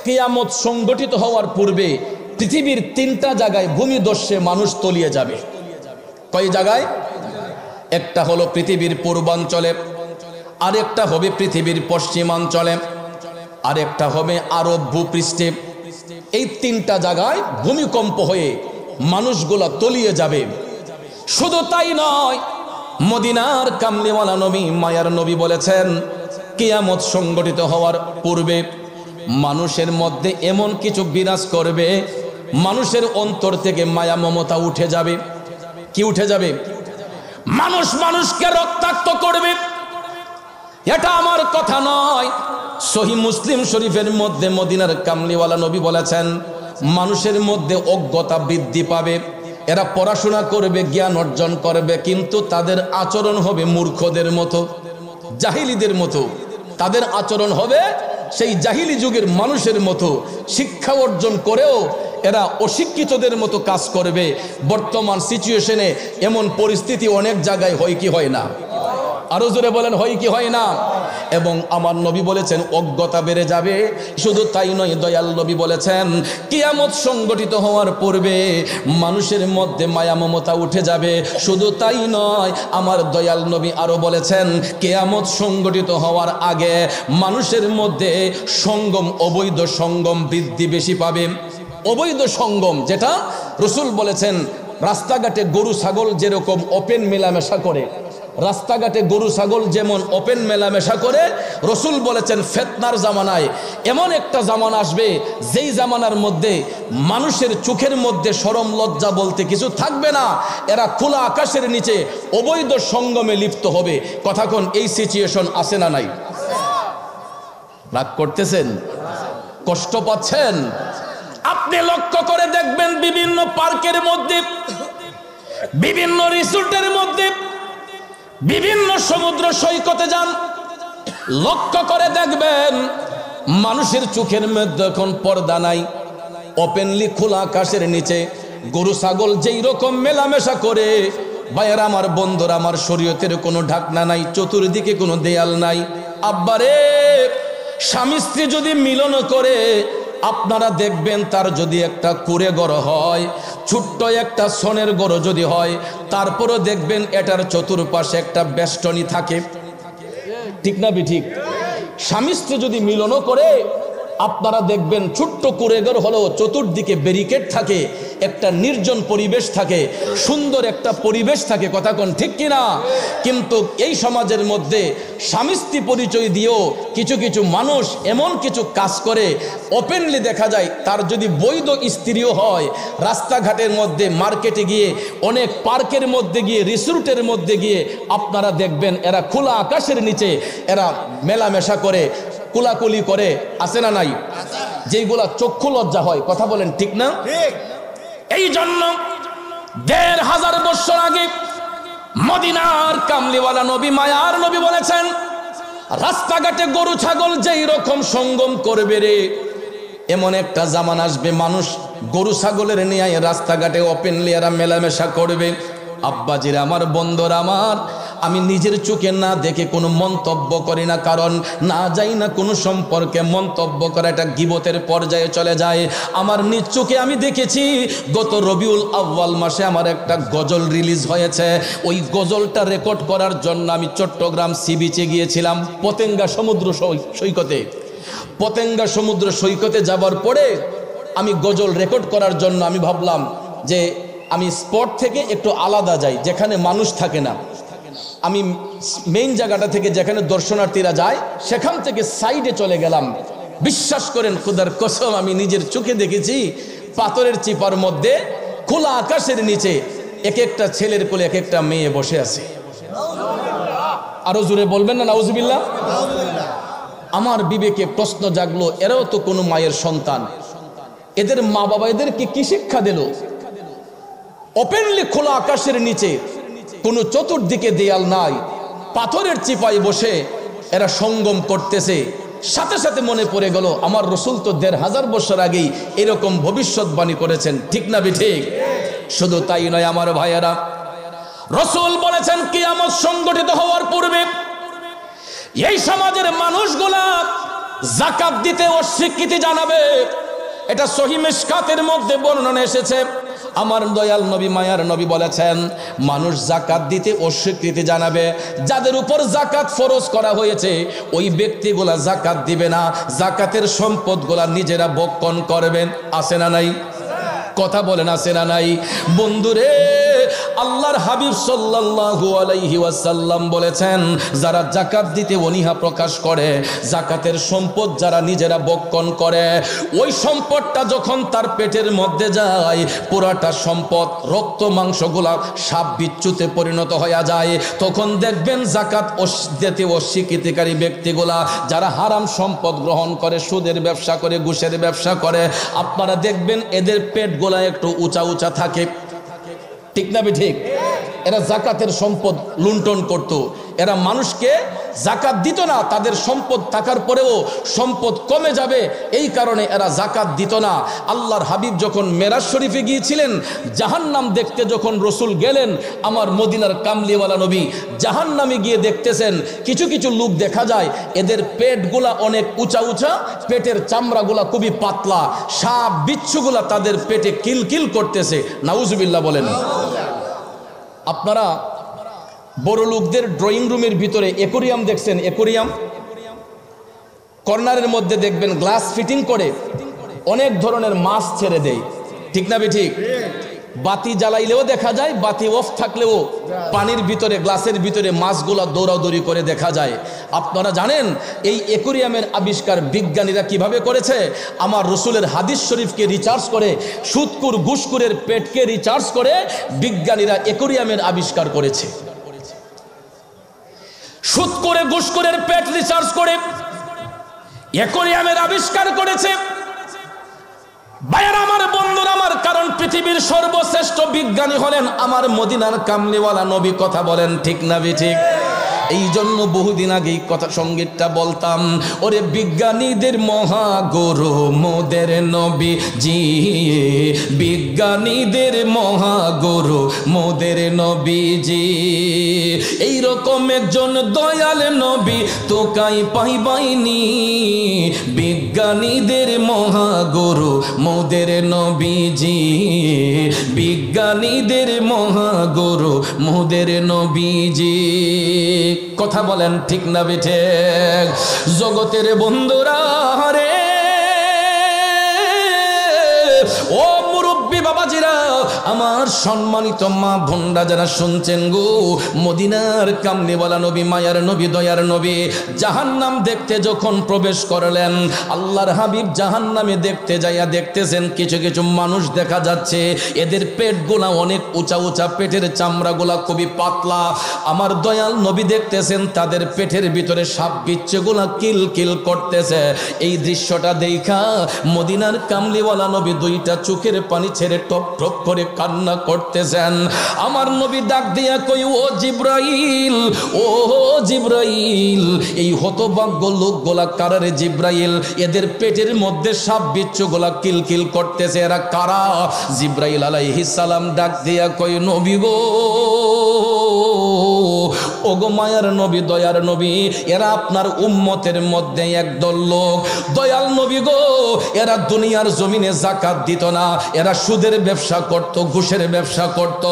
কিয়ামত সংগঠিত হওয়ার পূর্বে পৃথিবীর 3টা জায়গায় ভূমিধসে মানুষ তলিয়ে যাবে। কয় জায়গায়? একটা হলো পৃথিবীর পূর্বাঞ্চলে, আরেকটা হবে পৃথিবীর পশ্চিমাঞ্চলে, আরেকটা হবে আরব ভূপৃষ্ঠে। এই 3টা জায়গায় ভূমিকম্প হয়ে মানুষগুলা তলিয়ে যাবে। শুধু তাই নয়, মদিনার কামলিওয়ালা নবী, মায়ার নবী বলেছেন, কিয়ামত সংগঠিত হওয়ার পূর্বে মানুষের মধ্যে এমন কিছু বিরাজ করবে, মানুষের অন্তর থেকে মায়া মমতা উঠে যাবে। কি উঠে যাবে? মানুষ মানুষকে রক্তাক্ত করবে। এটা আমার কথা নয়, সহিহ মুসলিম শরীফের মধ্যে মদিনার কামলিওয়ালা নবী বলেছেন, মানুষের মধ্যে অজ্ঞতা বৃদ্ধি পাবে। এরা পড়াশোনা করবে, জ্ঞান অর্জন করবে, কিন্তু তাদের আচরণ হবে মূর্খদের মতো, জাহিলিদের মতো। তাদের আচরণ হবে সেই জাহিলি যুগের মানুষের মতো। শিক্ষা অর্জন করেও এরা অশিক্ষিতদের মতো কাজ করবে। বর্তমান সিচুয়েশনে এমন পরিস্থিতি অনেক জায়গায় হয় কি হয় না? আরো জোরে বলেন, হয় কি হয় না? এবং আমার নবী বলেছেন অজ্ঞতা বেড়ে যাবে। শুধু তাই নয়, দয়াল নবী বলেছেন কিয়ামত সংগঠিত হওয়ার পূর্বে মানুষের মধ্যে মায়া মমতা উঠে যাবে। শুধু তাই নয়, আমার দয়াল নবী আরো বলেছেন কিয়ামত সংগঠিত হওয়ার আগে মানুষের মধ্যে সঙ্গম, অবৈধ সঙ্গম বৃদ্ধি বেশি পাবে। অবৈধ সঙ্গম, যেটা রসুল বলেছেন রাস্তাঘাটে গরু ছাগল যেরকম ওপেন মেলামেশা করে, রাস্তাঘাটে গরু ছাগল যেমন ওপেন মেলামেশা করে, রসুল বলেছেন ফিতনার জামানায় এমন একটা জামানা আসবে যেই জামানার মধ্যে মানুষের চোখের মধ্যে শরম লজ্জা বলতে কিছু থাকবে না। এরা খোলা আকাশের নিচে অবৈধ সঙ্গমে লিপ্ত হবে। কথা কোন, এই সিচুয়েশন আছে না নাই? রাগ করতেছেন? কষ্ট পাচ্ছেন? আপনি লক্ষ্য করে দেখবেন বিভিন্ন পার্কের মধ্যে, বিভিন্ন রিসোর্টের মধ্যে, বিভিন্ন সমুদ্র সৈকতে যান, লক্ষ্য করে দেখবেন মানুষের চোখের মধ্যে এখন পর্দা নাই। ওপেনলি খোলা আকাশের নিচে গরু ছাগল যেই রকম মেলামেশা করে, ভাইয়ারা আমার, বন্ধুরা আমার, শরীয়তের কোনো ঢাকনা নাই, চতুর্দিকে কোনো দেয়াল নাই। আব্বারে, স্বামী স্ত্রী যদি মিলন করে, আপনারা দেখবেন তার যদি একটা কুড়ে ঘর হয়, ছোট্ট একটা সোনের ঘর যদি হয়, তারপরও দেখবেন এটার চতুর্পাশে একটা বেষ্টনী থাকে। ঠিক না ঠিক? স্বামী স্ত্রী যদি মিলনও করে, আপনারা দেখবেন ছোট্ট কুড়েঘর হলেও চতুর্দিকে ব্যারিকেড থাকে, একটা নির্জন পরিবেশ থাকে, সুন্দর একটা পরিবেশ থাকে। কথা কোন ঠিক কিনা? কিন্তু এই সমাজের মধ্যে স্বামী স্ত্রী পরিচয় দিয়েও কিছু কিছু মানুষ এমন কিছু কাজ করে, ওপেনলি দেখা যায় তার যদি বৈধ স্ত্রীও হয়, রাস্তাঘাটের মধ্যে, মার্কেটে গিয়ে, অনেক পার্কের মধ্যে গিয়ে, রিসোর্টের মধ্যে গিয়ে আপনারা দেখবেন এরা খোলা আকাশের নিচে এরা মেলামেশা করে, কুলাকুলি করে। আছে না নাই? যেগুলা চক্ষু লজ্জা হয়। কথা বলেন ঠিক না? এই জন্য ১৫০০ বছর আগে মদিনার কামলিওয়ালা নবী, মায়ার নবী বলেছেন রাস্তাঘাটে গরু ছাগল যেই রকম সঙ্গম করবে রে, এমন একটা জামানা আসবে মানুষ গরু ছাগলের নিয়ে রাস্তাঘাটে ওপেনলি এরা মেলামেশা করবে। আব্বাজির আমার, বন্ধুরা আমার, আমি নিজের চোখে না দেখে কোনো মন্তব্য করি না, কারণ না যাই না কোনো সম্পর্কে মন্তব্য করা এটা গীবতের পর্যায়ে চলে যায়। আমার নিজ চোখে আমি দেখেছি, গত রবিউল আউয়াল মাসে আমার একটা গজল রিলিজ হয়েছে। ওই গজলটা রেকর্ড করার জন্য আমি চট্টগ্রাম সি বিচে গিয়েছিলাম, পতেঙ্গা সমুদ্র সৈকতে। পতেঙ্গা সমুদ্র সৈকতে যাবার পরে আমি গজল রেকর্ড করার জন্য আমি ভাবলাম যে আমি স্পট থেকে একটু আলাদা যাই, যেখানে মানুষ থাকে না। আমি মেইন জায়গাটা থেকে যেখানে দর্শনার্থীরা যায় সেখান থেকে সাইডে চলে গেলাম। বিশ্বাস করেন, খুদার কসম, আমি নিজের চোখে দেখেছি পাথরের চিপার মধ্যে খোলা আকাশের নিচে এক একটা ছেলের কোলে এক একটা মেয়ে বসে আছে। আরো জোরে বলবেন না নাউজুবিল্লাহ? আমার বিবেকে প্রশ্ন জাগলো, এরাও তো কোনো মায়ের সন্তান, এদের মা বাবা এদেরকে কি শিক্ষা দিল? ওপেনলি খোলা আকাশের নিচে, কোনো চতুর্দিকে দেয়াল নাই, পাথরের চিপায় বসে এরা সঙ্গম করতেছে। সাথে সাথে মনে পড়ে গেল আমার রসুল তো ১৫০০ বছর আগেই এরকম ভবিষ্যৎবাণী করেছেন। ঠিক না ঠিক? শুধু তাই নয় আমার ভাইয়েরা, রসুল বলেছেন কিয়ামত সংগঠিত হওয়ার পূর্বে এই সমাজের মানুষগুলা যাকাত দিতে অস্বীকৃতি জানাবে। এটা সহিহ মিশকাতের মধ্যে বর্ণনা এসেছে। আমার দয়াল নবী মায়ার নবী বলেছেন, মানুষ যাকাত দিতে অস্বীকৃতি জানাবে, যাদের উপর যাকাত ফরজ করা হয়েছে ওই ব্যক্তিগুলা যাকাত দিবে না, যাকাতের সম্পদগুলা নিজেরা ভক্ষণ করবেন। আছে না নাই? কথা বলেন আছে না নাই? বন্ধুরে, আল্লাহর হাবিব সাল্লাল্লাহু আলাইহি ওয়াসাল্লাম বলেছেন, যারা যাকাত দিতে অনীহা প্রকাশ করে, যাকাতের সম্পদ যারা নিজেরা ভক্ষণ করে, ওই সম্পদটা যখন তার পেটের মধ্যে যায়, পুরাটা সম্পদ রক্ত মাংসগুলা সাপ বিচ্যুতে পরিণত হয়ে যায়। তখন দেখবেন যাকাত দিতে অস্বীকৃতিকারী ব্যক্তিগুলা, যারা হারাম সম্পদ গ্রহণ করে, সুদের ব্যবসা করে, ঘুষের ব্যবসা করে, আপনারা দেখবেন এদের পেটগুলা একটু উঁচা উঁচা থাকে। ঠিক না ঠিক? এরা যাকাতের সম্পদ লুণ্ঠন করত, এরা মানুষকে যাকাত দিত না। তাদের সম্পদ থাকার পরেও সম্পদ কমে যাবে, এই কারণে এরা যাকাত দিত না। আল্লাহর হাবিব যখন মেরাজ শরীফে গিয়েছিলেন, জাহান্নাম দেখতে যখন রসুল গেলেন, আমার মদিনার কামলিওয়ালা নবী জাহান্নামে গিয়ে দেখতেছেন কিছু কিছু লোক দেখা যায় এদের পেটগুলা অনেক উঁচা উঁচা, পেটের চামড়াগুলা খুবই পাতলা, সাপ বিচ্ছুগুলা তাদের পেটে কিলকিল করতেছে। নাউজুবিল্লাহ বলেন। আপনারা বড় লোকদের ড্রয়িং রুমের ভিতরে অ্যাকোরিয়াম দেখছেন? অ্যাকোরিয়াম কর্নারের মধ্যে দেখবেন গ্লাস ফিটিং করে অনেক ধরনের মাছ ছেড়ে দেয়। ঠিক না ঠিক? বাতি জ্বালাইলেও দেখা যায়, বাতি অফ থাকলেও পানির ভিতরে, গ্লাসের ভিতরে মাছগুলা দৌড়াদৌড়ি করে দেখা যায়। আপনারা জানেন এই অ্যাকোরিয়ামের আবিষ্কার বিজ্ঞানীরা কিভাবে করেছে? আমার রসুলের হাদিস শরীফকে রিচার্জ করে, সুদকুর ঘুষকুরের পেটকে রিচার্জ করে বিজ্ঞানীরা অ্যাকোরিয়ামের আবিষ্কার করেছে। সুদকুরে ঘুষকুরের পেট রিচার্জ করে অ্যাকোরিয়ামের আবিষ্কার করেছে। ভাইয়ের আমার, বন্ধুরা আমার, কারণ পৃথিবীর সর্বশ্রেষ্ঠ বিজ্ঞানী হলেন আমার মদিনার কামলিওয়ালা নবী। কথা বলেন ঠিক না ঠিক? এই জন্য বহুদিন আগে কথা সঙ্গীতটা বলতাম, ওরে বিজ্ঞানীদের মহাগুরু মোদের নবী জি, বিজ্ঞানীদের মহাগুরু মোদের নবী জি, এইরকম একজন দয়াল নবী তোকাই পাইবাইনি, বিজ্ঞানীদের মহাগুরু মোদের নবী জি, বিজ্ঞানীদের মহাগুরু মোদের নবী জি। কথা বলেন ঠিক না বেঠে? জগতের বন্ধুরা রে, ও মুরব্বী বাবাজিরা, আমার সম্মানিত মা বোনরা যারা শুনছেন গো, মদিনার কামলিওয়ালা নবী, মায়ার নবী, দয়ার নবী জাহান্নাম দেখতে যখন প্রবেশ করলেন, আল্লাহর হাবিব জাহান্নামে দেখতে যাইয়া দেখতেছেন কিছু কিছু মানুষ দেখা যাচ্ছে এদের পেটগুলা অনেক উঁচা উঁচা, পেটের চামড়াগুলা খুবই পাতলা। আমার দয়াল নবী দেখতেছেন তাদের পেটের ভিতরে সাপ বিচ্ছুগুলা কিল কিল করতেছে। এই দৃশ্যটা দেখা মদিনার কামলিওয়ালা নবী দুইটা চোখের পানি ছেড়ে টপ টপ করে কান্না করতেছেন। আমার নবী ডাক দিয়া কই, ও জিব্রাইল, ও জিব্রাইল, এই হতভাগ্য লোকগুলা কারারে জিব্রাইল? এদের পেটের মধ্যে সাপ বিচ্ছুগুলা কিলকিল করতেছে, এরা কারা? জিব্রাইল আলাইহিস সালাম ডাক দিয়া কই, নবী গো, ওগো মায়ার নবী, দয়ার নবী, এরা আপনার উম্মতের মধ্যে একদল লোক। দয়াল নবী গো, এরা দুনিয়ার জমিনে যাকাত দিত না, এরা সুদের ব্যবসা করত, ঘুষের ব্যবসা করত।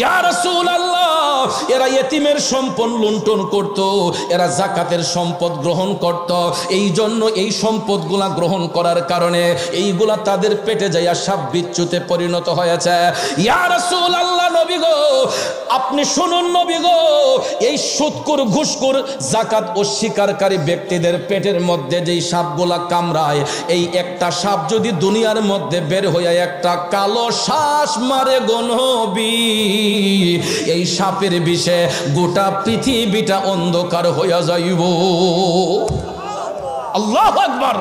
ইয়া রাসূলুল্লাহ, এরা ইতিমের সম্পদ লুণ্ঠন করত, এরা যাকাতের সম্পদ গ্রহণ করত। এই জন্য এই সম্পদগুলা গ্রহণ করার কারণে এইগুলা তাদের পেটে যাইয়া সাপ বিচ্ছুতে পরিণত হয়েছে। ইয়া রাসূলুল্লাহ, নবী গো আপনি শুনুন নবী গো, এই সুদকুর ঘুষকুর যাকাত অস্বীকারী ব্যক্তিদের পেটের মধ্যে যেই সাপগুলা কামড়ায়, এই একটা সাপ যদি দুনিয়ার মধ্যে বের হইয়া একটা কালো শ্বাস মারে গো নবী, এই সাপের বিষে গোটা পৃথিবীটা অন্ধকার হইয়া যাইব। আল্লাহু আকবার।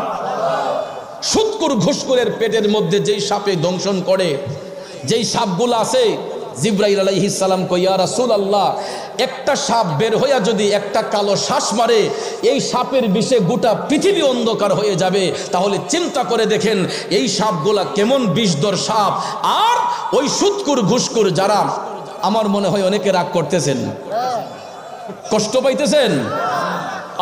সুদকুর ঘুষকুরের পেটের মধ্যে যেই সাপে দংশন করে, যেই সাপগুলো আছে, জিব্রাইল আলাইহিস সালাম কই, ইয়া রাসূলুল্লাহ, একটা সাপ বের হইয়া যদি একটা কালো শ্বাস মারে, এই সাপের বিষে গোটা পৃথিবী অন্ধকার হয়ে যাবে। তাহলে চিন্তা করে দেখেন এই সাপগুলা কেমন বিষধর সাপ। আর ওই সুদকুর ঘুষকুর যারা, আমার মনে হয় অনেকে রাগ করতেছেন, কষ্ট পাইতেছেন।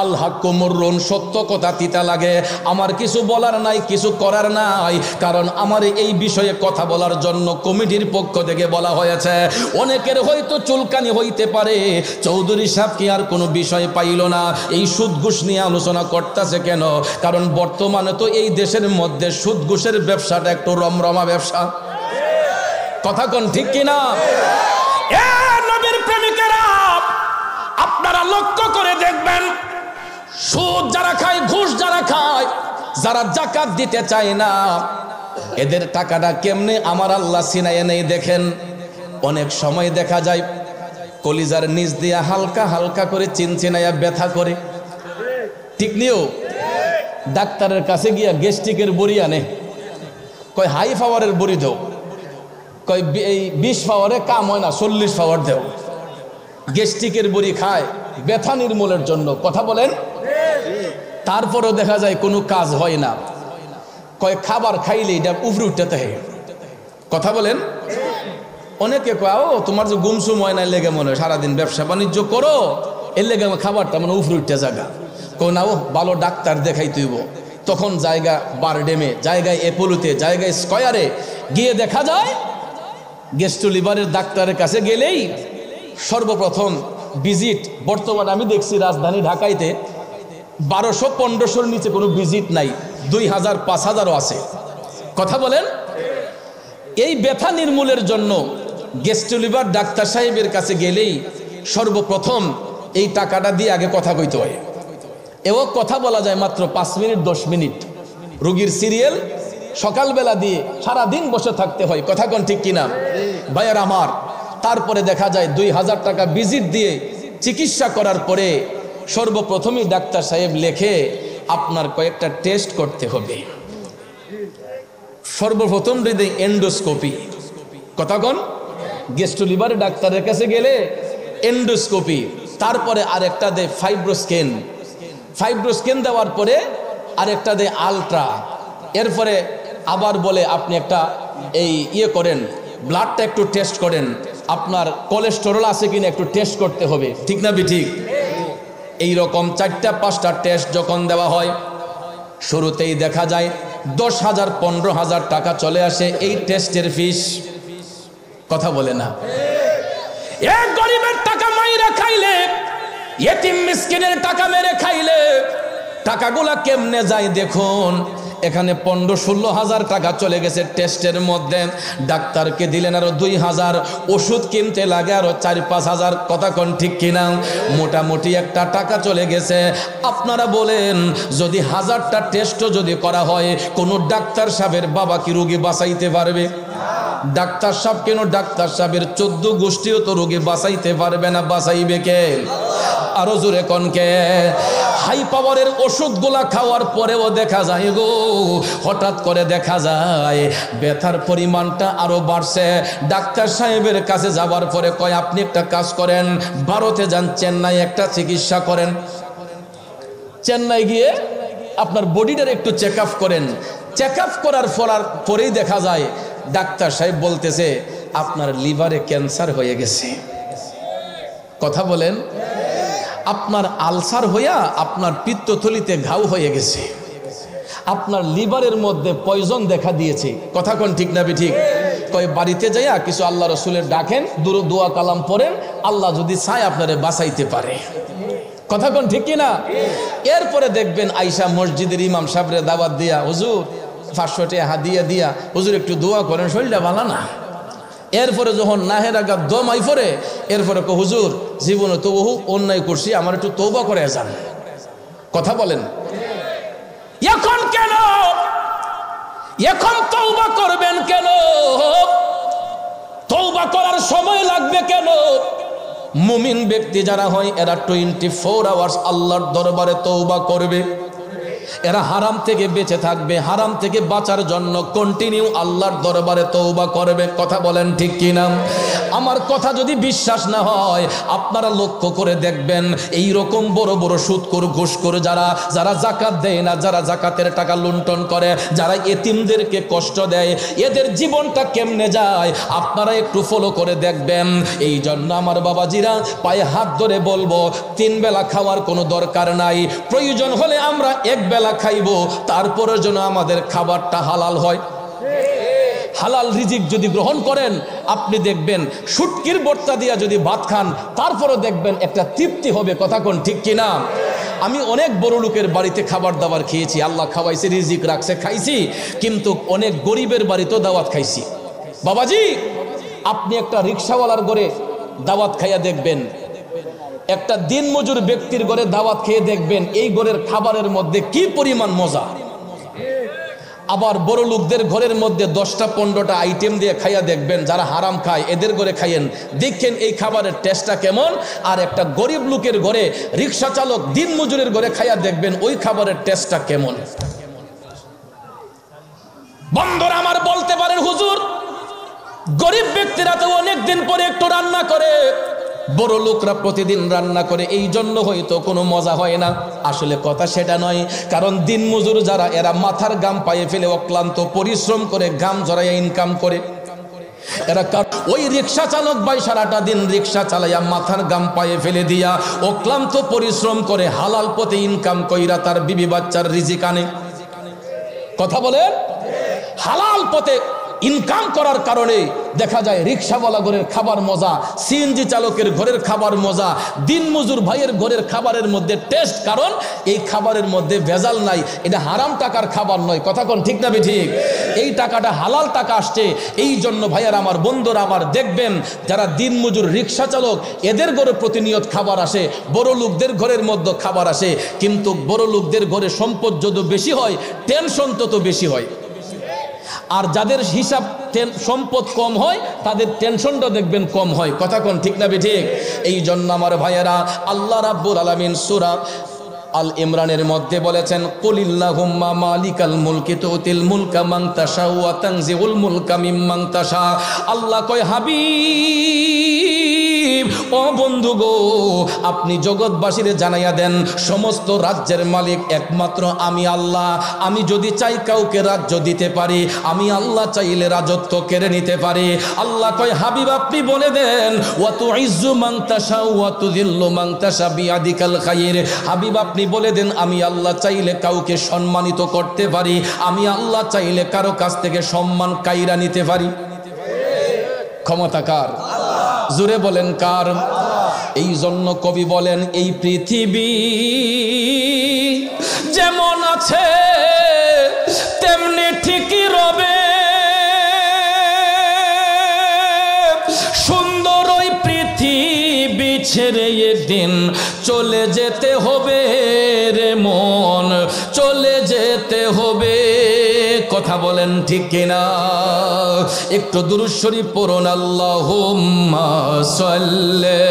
আল হাক্কু মুররুন, সত্য কথা তিতা লাগে। আমার কিছু বলার নাই, কিছু করার নাই, কারণ আমার এই বিষয়ে কথা বলার জন্য কমিটির পক্ষ থেকে বলা হয়েছে। অনেকের হয়তো চুলকানি হইতে পারে, চৌধুরী সাহেব কি আর কোনো বিষয় পাইল না, এই সুদ ঘুষ নিয়ে আলোচনা করতেছে কেন? কারণ বর্তমানে তো এই দেশের মধ্যে সুদ ঘুষের ব্যবসাটা একটু রমরমা ব্যবসা। কথা কোন ঠিক কিনা? এ নবীর প্রেমিকেরা, আপনারা লক্ষ্য করে দেখবেন, সুদ যারা খায়, ঘুষ যারা খায়, যারা যাকাত দিতে চায় না, এদের টাকাটা কেমনে আমার আল্লাহ সিনাইয়ে নেই। দেখেন, অনেক সময় দেখা যায় কলিজার নিচ দিয়া হালকা হালকা করে চিনচিনাইয়া ব্যথা করে, ঠিক নিও। ডাক্তারের কাছে গিয়া গ্যাস্ট্রিকের বড়ি আনে, কয় হাই পাওয়ারের বড়ি দেও, কয় এই 20 পাওয়ারে কাম হয় না, 40 পাওয়ার দেও। গ্যাস্ট্রিকের বড়ি খায় ব্যথা নির্মূলের জন্য, কথা বলেন। তারপরেও দেখা যায় কোনো কাজ হয় না, কয় খাবার খাইলে এটা উপরে উঠতে হয়, কথা বলেন। অনেকে কয় ও তোমার যে গুমসুম হয় না লেগে মনে হয়, সারাদিন ব্যবসা বাণিজ্য করো এর লেগে খাবারটা মানে উপরে উঠতে জায়গা, কো না ও ভালো ডাক্তার দেখাই তুইব। তখন জায়গা বারডেমে, জায়গায় এপোলোতে, জায়গায় স্কয়ারে গিয়ে দেখা যায় গ্যাস্ট্রো লিভারের ডাক্তারের কাছে গেলেই সর্বপ্রথম ভিজিট, বর্তমানে আমি দেখছি রাজধানী ঢাকাইতে 1200-1500-র নিচে কোনো ভিজিট নাই, 2000-5000ও আছে, কথা বলেন। এই ব্যথা নির্মূলের জন্য গ্যাস্ট্রো লিভার ডাক্তার সাহেবের কাছে গেলেই সর্বপ্রথম এই টাকাটা দিয়ে আগে কথা কইতে হয়। এও কথা বলা যায় মাত্র 5 মিনিট 10 মিনিট, রোগীর সিরিয়াল সকালবেলা দিয়ে সারাদিন বসে থাকতে হয়, কথা কোন ঠিক কিনা ভাইয়ার আমার। তারপরে দেখা যায় 2000 টাকা ভিজিট দিয়ে চিকিৎসা করার পরে সর্বপ্রথমই ডাক্তার সাহেব লেখে আপনার কয়েকটা টেস্ট করতে হবে। সর্বপ্রথম হৃদয় এন্ডোস্কোপি, কথা কোন। গ্যাস্ট্রো লিভার ডাক্তারের কাছে গেলে এন্ডোস্কোপি, তারপরে আরেকটা দেয় ফাইব্রোস্ক্যান, ফাইব্রোস্ক্যান দেওয়ার পরে আরেকটা দেয় আলট্রা, এরপরে আবার বলে আপনি একটা এই করেন, ব্লাডটা একটু টেস্ট করেন, আপনার কোলেস্টেরল আছে কিনা একটু টেস্ট করতে হবে, ঠিক না ঠিক? এই রকম 4-5টা টেস্ট যখন দেওয়া হয়, শুরুতেই দেখা যায় 10,000-15,000 টাকা চলে আসে এই টেস্টের ফিস, কথা বলে না। এক গরিবের টাকা মাইরা খাইলে, ইতিম মিসকিনের টাকা মেরে খাইলে টাকাগুলা কেমনে যায় দেখুন। এখানে 15-16 টাকা চলে গেছে টেস্টের মধ্যে, ডাক্তারকে দিলেন আরো 2,000, ওষুধ কিনতে লাগে আরো 4-5 কথা কোন ঠিক কিনা, মোটামুটি একটা টাকা চলে গেছে। আপনারা বলেন যদি 1000টা টেস্টও যদি করা হয়, কোন ডাক্তার সাহেবের বাবা কি রোগী বাঁচাইতে পারবে? ডাক্তার সাহেব কেন, ডাক্তার সাহেবের 14 গোষ্ঠীও তো রোগী বাঁচাইতে পারবে না, বাঁচাইবে কে? আরো জোরে কনকে। হাই পাওয়ারের ওষুধগুলা খাওয়ার পরেও দেখা যায় গো, হঠাৎ করে দেখা যায় ব্যথার পরিমাণটা আরো বাড়ছে। ডাক্তার সাহেবের কাছে যাবার পরে কয় আপনি একটা কাজ করেন, ভারতে যান, চেন্নাই একটা চিকিৎসা করেন, চেন্নাই গিয়ে আপনার বডিটার একটু চেক আপ করেন। চেক আপ করার পরেই দেখা যায় ডাক্তার সাহেব বলতেছে আপনার লিভারে ক্যান্সার হয়ে গেছে, কথা বলেন। আপনার আলসার হইয়া আপনার পিত্তথলিতে ঘাও হয়ে গেছে, আপনার লিভারের মধ্যে পয়জন দেখা দিয়েছে, কথা কোন ঠিক না ঠিক? কয় বাড়িতে যাইয়া কিছু আল্লাহ রসুলের ডাকেন, দোয়া কালাম পড়েন, আল্লাহ যদি চায় আপনারে বাঁচাইতে পারে, কথা কোন ঠিক কিনা? এরপরে দেখবেন আইসা মসজিদের ইমাম সাহেবরে দাওয়াত দিয়া, হুজুর 500 টাকা হাদিয়া দিয়া, হুজুর একটু দোয়া করেন, শরীরটা ভালো না। এরপরে যখন নাহের আগা দমাই পড়ে, এরপরে হুজুর জীবনে তো বহু অন্যায় করছি, আমার একটু তওবা করে যান, কথা বলেন। এখন কেন, এখন তওবা করবেন কেন? তওবা করার সময় লাগবে কেন? মুমিন ব্যক্তি যারা হয় এরা 24 আওয়ার্স আল্লাহর দরবারে তওবা করবে, এরা হারাম থেকে বেঁচে থাকবে, হারাম থেকে বাঁচার জন্য কন্টিনিউ আল্লাহর দরবারে তওবা করবে, কথা বলেন ঠিক কিনা? আমার কথা যদি বিশ্বাস না হয় আপনারা লক্ষ্য করে দেখবেন এই রকম বড় বড় সুদখোর ঘুষখোর যারা যাকাত দেয় না, যারা জাকাতের টাকা লুণ্ঠন করে, যারা এতিমদেরকে কষ্ট দেয়, এদের জীবনটা কেমনে যায় আপনারা একটু ফলো করে দেখবেন। এই জন্য আমার বাবাজিরা পায়ে হাত ধরে বলবো 3 বেলা খাওয়ার কোনো দরকার নাই, প্রয়োজন হলে আমরা 1 বেলা খাইবো, তারপরে যেন আমাদের খাবারটা হালাল হয়। হালাল রিজিক যদি গ্রহণ করেন আপনি দেখবেন শুটকির ভর্তা দিয়া যদি ভাত খান তারপরে দেখবেন একটা তৃপ্তি হবে। কথা কোন ঠিক কিনা? আমি অনেক বড় লোকের বাড়িতে খাবার দাবার খেয়েছি, আল্লাহ খাওয়াইছে, রিজিক রাখছে, খাইছি, কিন্তু অনেক গরিবের বাড়িতেও দাওয়াত খাইছি। বাবাজি আপনি একটা রিক্সাওয়ালার ঘরে দাওয়াত খাইয়া দেখবেন, একটা দিনমজুর ব্যক্তির ঘরে দাওয়াত খেয়ে দেখবেন এই ঘরের খাবারের মধ্যে কি পরিমাণ মজা। আবার বড় লোকদের ঘরের মধ্যে 10টা 15টা আইটেম দিয়ে খাইয়া দেখবেন, যারা হারাম খায় এদের ঘরে খাইয়েন, দেখেন এই খাবারের টেস্টটা কেমন। আর একটা গরিব লোকের ঘরে, রিক্সা চালক দিনমজুরের ঘরে খাইয়া দেখবেন ওই খাবারের টেস্টটা কেমন। বন্ধুরা আমার বলতে পারেন হুজুর গরিব ব্যক্তিরা তো অনেক দিন পরে একটু রান্না করে, বড় লোকরা প্রতিদিন রান্না করে, এই জন্য হয়তো কোনো মজা হয় না। আসলে কথা সেটা নয়, কারণ দিনমজুর যারা এরা মাথার ঘাম পায়ে ফেলে অক্লান্ত পরিশ্রম করে ঘাম ঝরাইয়া ইনকাম করে। এরা ওই রিক্সা চালক ভাই সারাটা দিন রিক্সা চালাইয়া মাথার ঘাম পায়ে ফেলে দিয়া অক্লান্ত পরিশ্রম করে হালাল পথে ইনকাম কইরা তার বিবি বাচ্চার রিজিক আনে। কথা বলে হালাল পথে ইনকাম করার কারণে দেখা যায় রিক্সাওয়ালা ঘরের খাবার মজা, সিএনজি চালকের ঘরের খাবার মজা, দিনমজুর ভাইয়ের ঘরের খাবারের মধ্যে টেস্ট, কারণ এই খাবারের মধ্যে ভেজাল নাই, এটা হারাম টাকার খাবার নয়। কথা কোন ঠিক না ঠিক? এই টাকাটা হালাল টাকা আসছে। এই জন্য ভাইয়ার আমার, বন্ধুরা আমার, দেখবেন যারা দিনমজুর রিক্সা চালক এদের ঘরে প্রতিনিয়ত খাবার আসে, বড় লোকদের ঘরের মধ্যে খাবার আসে, কিন্তু বড় লোকদের ঘরে সম্পদ যত বেশি হয় টেনশন তত বেশি হয়। আর যাদের হিসাব সম্পদ কম হয় তাদের টেনশনটা দেখবেন কম হয়। কথা কোন ঠিক না ঠিক? এই জন্য আমার ভাইয়েরা আল্লাহ রাব্বুল আলামিন সূরা আল ইমরানের মধ্যে বলেছেন কুলিল্লাহুম্মা মালিকাল মুলকি তুতিল মুলকা মান তাশা ওয়া তানজিউল মুলকা মিম্মান তাশা। আল্লাহ কয় হাবিব ও বন্ধু গো, আপনি জগৎবাসীরে জানাইয়া দেন সমস্ত রাজ্যের মালিক একমাত্র আমি আল্লাহ। আমি যদি চাই কাউকে রাজ্য দিতে পারি, আমি আল্লাহ চাইলে রাজত্ব কেড়ে নিতে পারি। আল্লাহ কয় হাবিব আপনি বলে দেন ওয়া তুইজ্জু মান তাশা ওয়া তুযিল্লু মান তাশা বিয়াদিকাল খায়র। হাবিব আপনি বলে দেন আমি আল্লাহ চাইলে কাউকে সম্মানিত করতে পারি, আমি আল্লাহ চাইলে কারো কাছ থেকে সম্মান কাইরা নিতে পারি। ক্ষমতা কার? জোরে বলেন কার? এই জন্য কবি বলেন এই পৃথিবী যেমন আছে তেমনি ঠিকই রবে, সুন্দর ওই পৃথিবী ছেড়ে একদিন চলে যেতে হবে রে মন, চলে যেতে হবে। কথা বলেন ঠিক কিনা? একটু দুরূদ শরীফ পড়ুন। আল্লাহুম্মা সাল্লি।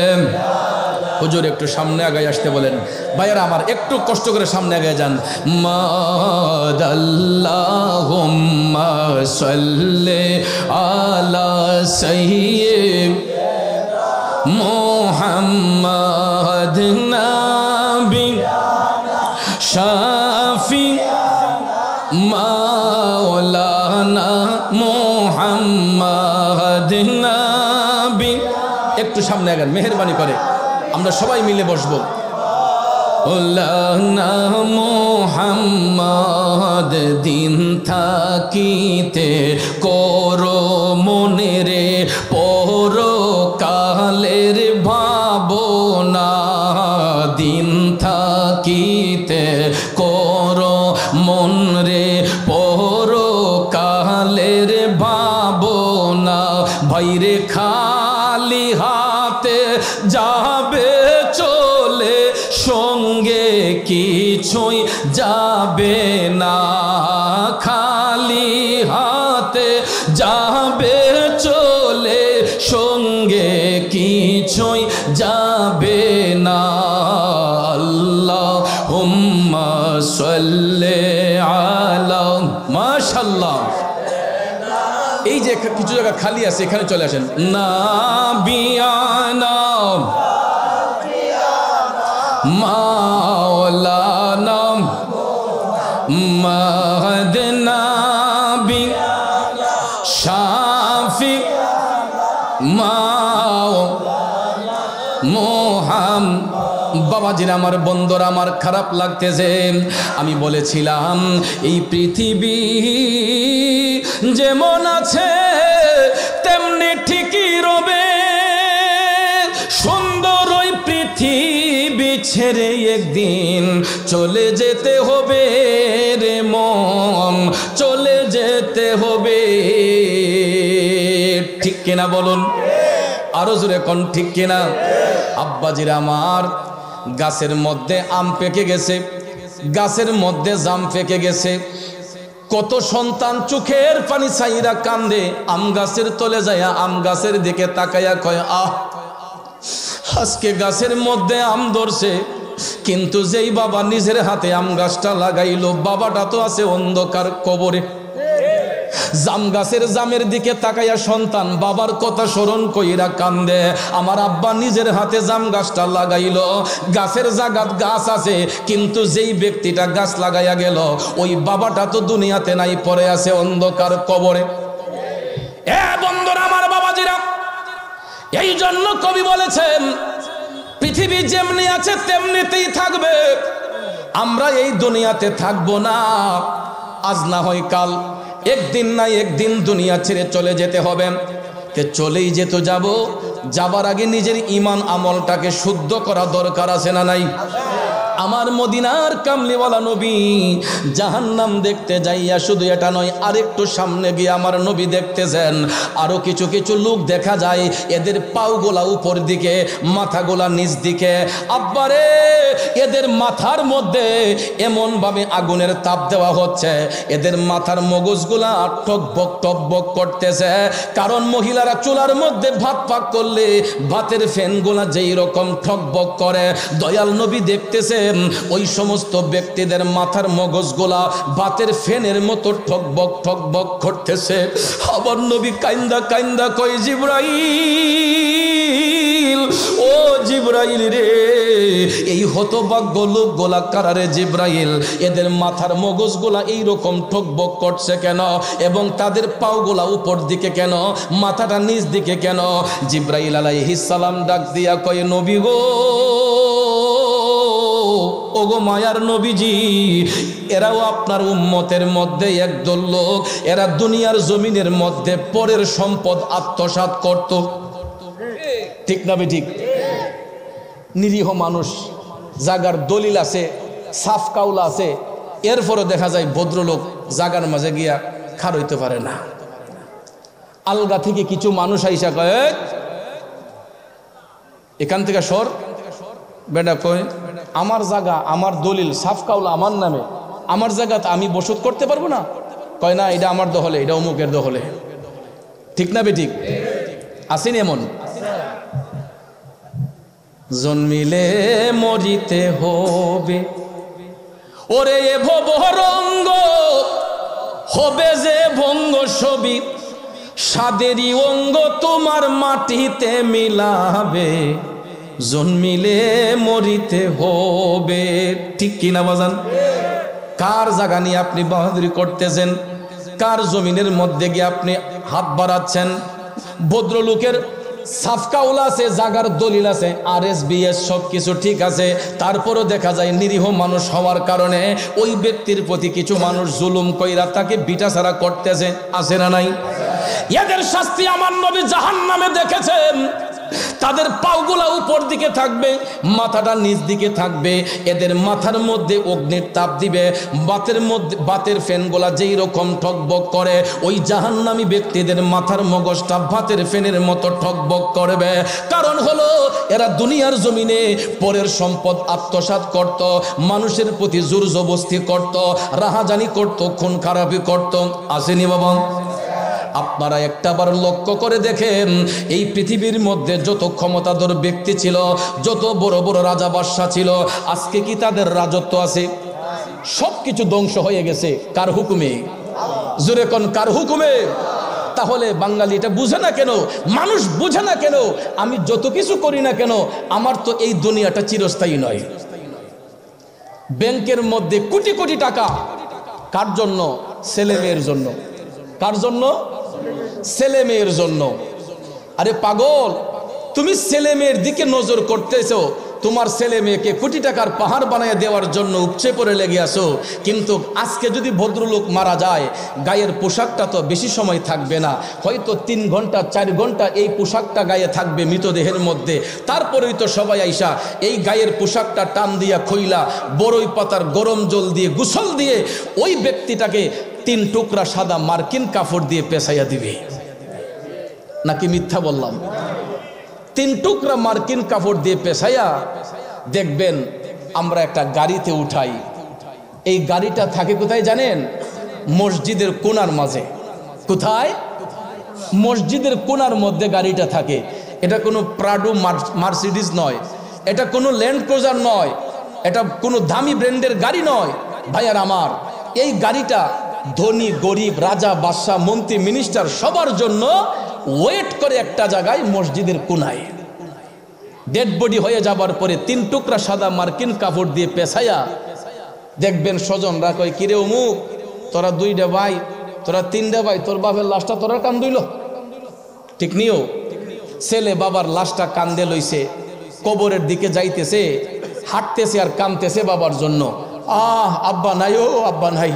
হুজুর একটু সামনে আগায় আসতে বলেন। ভাইয়ারা আমার একটু কষ্ট করে সামনে আগায় যান। আল্লাহুম্মা সাল্লি আলা সাইয়্যিদিনা মুহাম্মাদ নাবি শাফি মাওলানা মুহাম্মাদ নাবি। একটু সামনে আগান মেহেরবানি করে, আমরা সবাই মিলে বসবো। মাওলানা মুহাম্মাদ দিন থাকিতে করো মনে রে পরকালের ভাবনা, দিন থাকিতে করো মন রে পরকালের ভাবনা। ভাইরে খালি হাতে যাবে চলে, সঙ্গে কিছুই যাবে না। খালি হাতে যাবে চলে, সঙ্গে কিছুই যাবে না। আল্লাহুম্মা সাল্লি আলা। মাশাআল্লাহ এই যে কিছু জায়গা খালি আছে এখানে চলে আসেন। নাবিয়ানা মাওলানা মাহদনাবি শাফি মোহাম। বাবাজিরা আমার বন্ধুরা আমার খারাপ লাগতেছে, আমি বলেছিলাম এই পৃথিবী যেমন আছে তেমনি ঠিকই রবে। সুন্দর ওই পৃথিবী ছেড়ে একদিন চলে যেতে হবে রে মন, চলে যেতে হবে। ঠিক কিনা বলুন, আরো জোরে কোন ঠিক কিনা? আব্বাজিরা আমার গাছের মধ্যে আম পেকে গেছে, গাছের মধ্যে জাম পেকে গেছে। কত সন্তান চোখের পানি ছাইরা কান্দে, আম গাছের তলে যায় আম গাছের দিকে তাকাইয়া কয় আহ আজকে গাছের মধ্যে আম ধরছে। কিন্তু যেই বাবা নিজের হাতে আম গাছটা লাগাইলো, বাবাটা তো আছে অন্ধকার কবরে। জাম গাছের জামের দিকে তাকাইয়া সন্তান বাবার কথা স্মরণ কইরা কান্দে। আমার আব্বা নিজের হাতে জাম গাছটা লাগাইলো, গাছের জাগাত গাছ আছে, কিন্তু যেই ব্যক্তিটা গাছ লাগাইয়া গেল ওই বাবাটা তো দুনিয়াতে নাই, পড়ে আছে অন্ধকার কবরে। এ বন্ধুরা আমার, বাবাজিরা, এই জন্য কবি বলেছেন পৃথিবী যেমনি আছে তেমনিতেই থাকবে। আমরা এই দুনিয়াতে থাকবো না, আজ না হয় কাল, একদিন না একদিন দুনিয়া ছেড়ে চলে যেতে হবে। কে চলেই যেত যাব, যাবার আগে নিজের ঈমান আমলটাকে শুদ্ধ করা দরকার আছে না নাই? আমার মদিনার কামলিওয়ালা নবী জাহান্নাম দেখতে যাইয়া শুধু এটা নয়, আরেকটু সামনে গিয়ে আমার নবী দেখতেছেন আরো কিছু কিছু লোক দেখা যায়, এদের পাওগুলা উপর দিকে, মাথাগুলা নিচ দিকে। আব্বারে, এদের মাথার মধ্যে এমন ভাবে আগুনের তাপ দেওয়া হচ্ছে, এদের মাথার মগজগুলা টকবক টকবক করতেছে। কারণ মহিলারা চুলার মধ্যে ভাত পাক করলে ভাতের ফ্যানগুলা যেই রকম ঠকবক করে, দয়াল নবী দেখতেছে ওই সমস্ত ব্যক্তিদের মাথার মগজগুলা ভাতের ফ্যানের মতো ঠকবক ঠকবক করতেছে। আবার নবী কাইন্দা কাইন্দা কই, জিবরাইল, ও জিবরাইল রে, এই হতভাগ্য লোকগুলা কারারে জিবরাইল, এদের মাথার মগজগুলা এইরকম ঠকবক করছে কেন, এবং তাদের পাওগুলা উপর দিকে কেন, মাথাটা নিচ দিকে কেন? জিবরাইল আলাইহিস সালাম ডাক দিয়া কয়, নবী গো, ওগো মায়ার নবীজি, এরাও আপনার উম্মতের মধ্যে একদল লোক, এরা দুনিয়ার জমিনের মধ্যে পরের সম্পদ আত্মসাৎ করত। ঠিক না ঠিক? নিরীহ মানুষ, জাগার দলিল আছে, সাফ কাউলা আছে, এরপরও দেখা যায় ভদ্রলোক জাগার মাঝে গিয়া খার হইতে পারে না। আলগা থেকে কিছু মানুষ আইসা কয়, এখান থেকে সর বেটা, কই আমার জায়গা, আমার দলিল সাফ কাউলা আমার নামে, আমার জায়গাতে আমি বসত করতে পারবো না? কয় না, এটা আমার দখলে, এটা অমুকের দখলে। ঠিক না বেঠিক? আসেনি এমন? জন্মিলে মরিতে হবে, ওরে এ ভবরঙ্গ হবে যে ভঙ্গ ছবি, সাদেরই অঙ্গ তোমার মাটিতে মিলাবে, জন্মিলে মরিতে হবে। ঠিক কিনা বাজান? কার জায়গা নিয়ে আপনি বাহাদুরি করতেছেন? কার জমিনের মধ্যে গিয়ে আপনি হাত বাড়াচ্ছেন? ভদ্রলোকের সাফকাউলা আছে, জাগার দলিল আছে, RSBS সব কিছু ঠিক আছে, তারপরও দেখা যায় নিরীহ মানুষ হওয়ার কারণে ওই ব্যক্তির প্রতি কিছু মানুষ জুলুম কইরা তাকে বিটাছাড়া করতেছে। আছে না নাই? এদের শাস্তি আমার নবী জাহান্নামে দেখেছেন। তাদের পাগুলা উপর দিকে থাকবে, মাথাটা নিচ দিকে থাকবে, এদের মাথার মধ্যে অগ্নির তাপ দিবে, বাতের ফ্যানগুলা যেই রকম ঠকবক করে, ওই জাহান্নামী ব্যক্তিদের মাথার মগজটা ভাতের ফ্যানের মতো ঠকবক করবে। কারণ হলো এরা দুনিয়ার জমিনে পরের সম্পদ আত্মসাৎ করত, মানুষের প্রতি জোর জবরদস্তি করত, রাহাজানি করত, খুন খারাপি করত। আসেনি বাবা? আপনারা একটাবার লক্ষ্য করে দেখেন, এই পৃথিবীর মধ্যে যত ক্ষমতাধর ব্যক্তি ছিল, যত বড় বড় রাজা বাদশা ছিল, আজকে কি তাদের রাজত্ব আছে? সব কিছু ধ্বংস হয়ে গেছে কার হুকুমে? জোরে কোন কার হুকুমে? তাহলে বাঙালি এটা বুঝে না কেন, মানুষ বুঝে না কেন, আমি যত কিছু করি না কেন আমার তো এই দুনিয়াটা চিরস্থায়ী নয়। ব্যাংকের মধ্যে কোটি কোটি টাকা কার জন্য? ছেলে মেয়ের জন্য। কার জন্য? ছেলে মেয়ের জন্য। আরে পাগল, তুমি ছেলে মেয়ের দিকে নজর করতেছো, তোমার ছেলে মেয়েকে কোটি টাকার পাহাড় বানিয়ে দেওয়ার জন্য উপচে পড়ে লেগে আসো, কিন্তু আজকে যদি ভদ্রলোক মারা যায় গায়ের পোশাকটা তো বেশি সময় থাকবে না, হয়তো 3 ঘন্টা 4 ঘন্টা এই পোশাকটা গায়ে থাকবে মৃতদেহের মধ্যে। তারপরেই তো সবাই আইসা এই গায়ের পোশাকটা টান দিয়া খইলা বড়ই পাতার গরম জল দিয়ে গোসল দিয়ে ওই ব্যক্তিটাকে 3 টুকরা সাদা মার্কিন কাপড় দিয়ে পেঁচাইয়া দিবে। নাকি মিথ্যা বললাম? 3 টুকরা মার্কিন কাপড় দিয়ে পেছাইয়া দেখবেন আমরা একটা গাড়িতে উঠাই। এই গাড়িটা থাকে কোথায় জানেন? মসজিদের কোণার মাঝে। কোথায়? মসজিদের কোণার মধ্যে গাড়িটা থাকে। এটা কোনো প্রাডো মার্সিডিজ নয়, এটা কোনো ল্যান্ড ক্রুজার নয়, এটা কোনো দামি ব্র্যান্ডের গাড়ি নয়। ভাইয়ার আমার, এই গাড়িটা ধনী গরিব রাজা বাদশাহ মন্ত্রী মিনিস্টার সবার জন্য ওয়েট করে একটা জায়গায় মসজিদের কোনায়। ডেড বডি হয়ে যাবার পরে 3 টুকরা সাদা মার্কিন কাপড় দিয়ে পেছাইয়া দেখবেন স্বজনরা কয়, কিরে অমুক, তোরা 2টা ভাই, তোরা 3টা ভাই, তোর বাপের লাশটা তোরা কান দইল। ঠিক নিও, ছেলে বাবার লাশটা কান্দে লইছে, কবরের দিকে যাইতেছে, হাঁটতেছে আর কাঁদতেছে বাবার জন্য। আব্বা নাই, ও আব্বা নাই।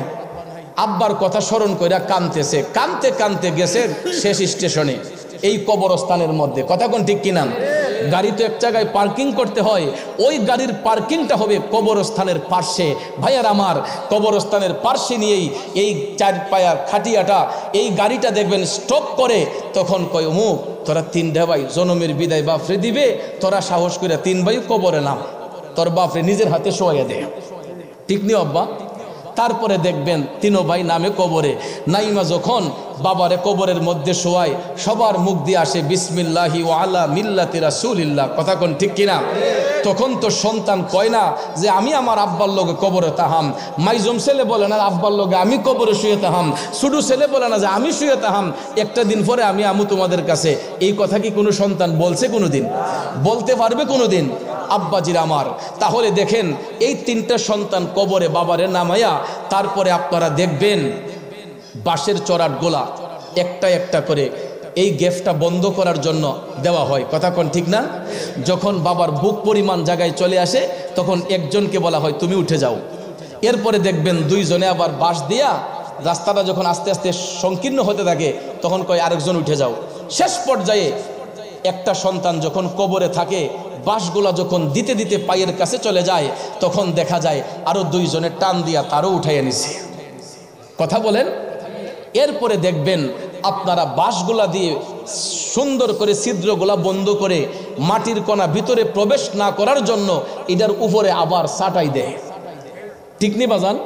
আব্বার কথা স্মরণ কইরা কাঁদতেছে, কাঁদতে কাঁদতে গেছে শেষ স্টেশনে, এই কবরস্থানের মধ্যে। কথা কোন ঠিক কিনা? গাড়ি তো এক জায়গায় পার্কিং করতে হয়, ওই গাড়ির পার্কিংটা হবে কবরস্থানের পার্শ্বে। ভাইয়ার আমার, কবরস্থানের পার্শ্বে নিয়েই এই 4 পায়ার খাটিয়াটা, এই গাড়িটা দেখবেন স্টপ করে, তখন কয় অমুক, তোরা 3টা ভাই জনমের বিদায় বাপরে দিবে, তোরা সাহস করে 3 ভাই কবরে নাম, তোর বাপরে নিজের হাতে শোয়াইয়া দে। ঠিক নিও আব্বা? তারপরে দেখবেন 3 ভাই নামে কবরে। নাইমা যখন বাবারে কবরের মধ্যে শোয়ায়, সবার মুখ দিয়ে আসে বিসমিল্লাহি ওয়া আলা মিল্লাতি রাসূলিল্লাহ। কথা কোন ঠিক কিনা? তখন তো সন্তান কয় না যে আমি আমার আব্বার লগে কবরে তাহাম, মাইজম ছেলে বলে না আব্বার লগে আমি কবরে শুয়ে তাহাম, ছোট ছেলে বলে না যে আমি শুয়ে তাহাম, একটা দিন পরে আমি আমু তোমাদের কাছে। এই কথা কি কোনো সন্তান বলছে কোনোদিন? বলতে পারবে কোনোদিন? আব্বাজির আমার, তাহলে দেখেন এই 3টা সন্তান কবরে বাবারে নামাইয়া, তারপরে আপনারা দেখবেন বাঁশের চড়াট গোলা একটা একটা করে এই গ্যাপটা বন্ধ করার জন্য দেওয়া হয়। কথা কোন ঠিক না? যখন বাবার বুক পরিমাণ জায়গায় চলে আসে, তখন একজনকে বলা হয় তুমি উঠে যাও। এরপরে দেখবেন 2 জনে আবার বাঁশ দিয়া রাস্তাটা যখন আস্তে আস্তে সংকীর্ণ হতে থাকে, তখন কয় আরেকজন উঠে যাও। শেষ পর্যায়ে একটা সন্তান যখন কবরে থাকে, বাঁশগুলা যখন দিতে দিতে পায়ের কাছে চলে যায়, তখন দেখা যায় আরো 2 জনে টান দিয়া তারও উঠাইয়া নিছে। কথা বলেন? এরপরে দেখবেন আপনারা বাঁশগুলা দিয়ে সুন্দর করে ছিদ্রগুলা বন্ধ করে মাটির কণা ভিতরে প্রবেশ না করার জন্য এটার উপরে আবার চাটাই দেয়। ঠিক নি বাজান?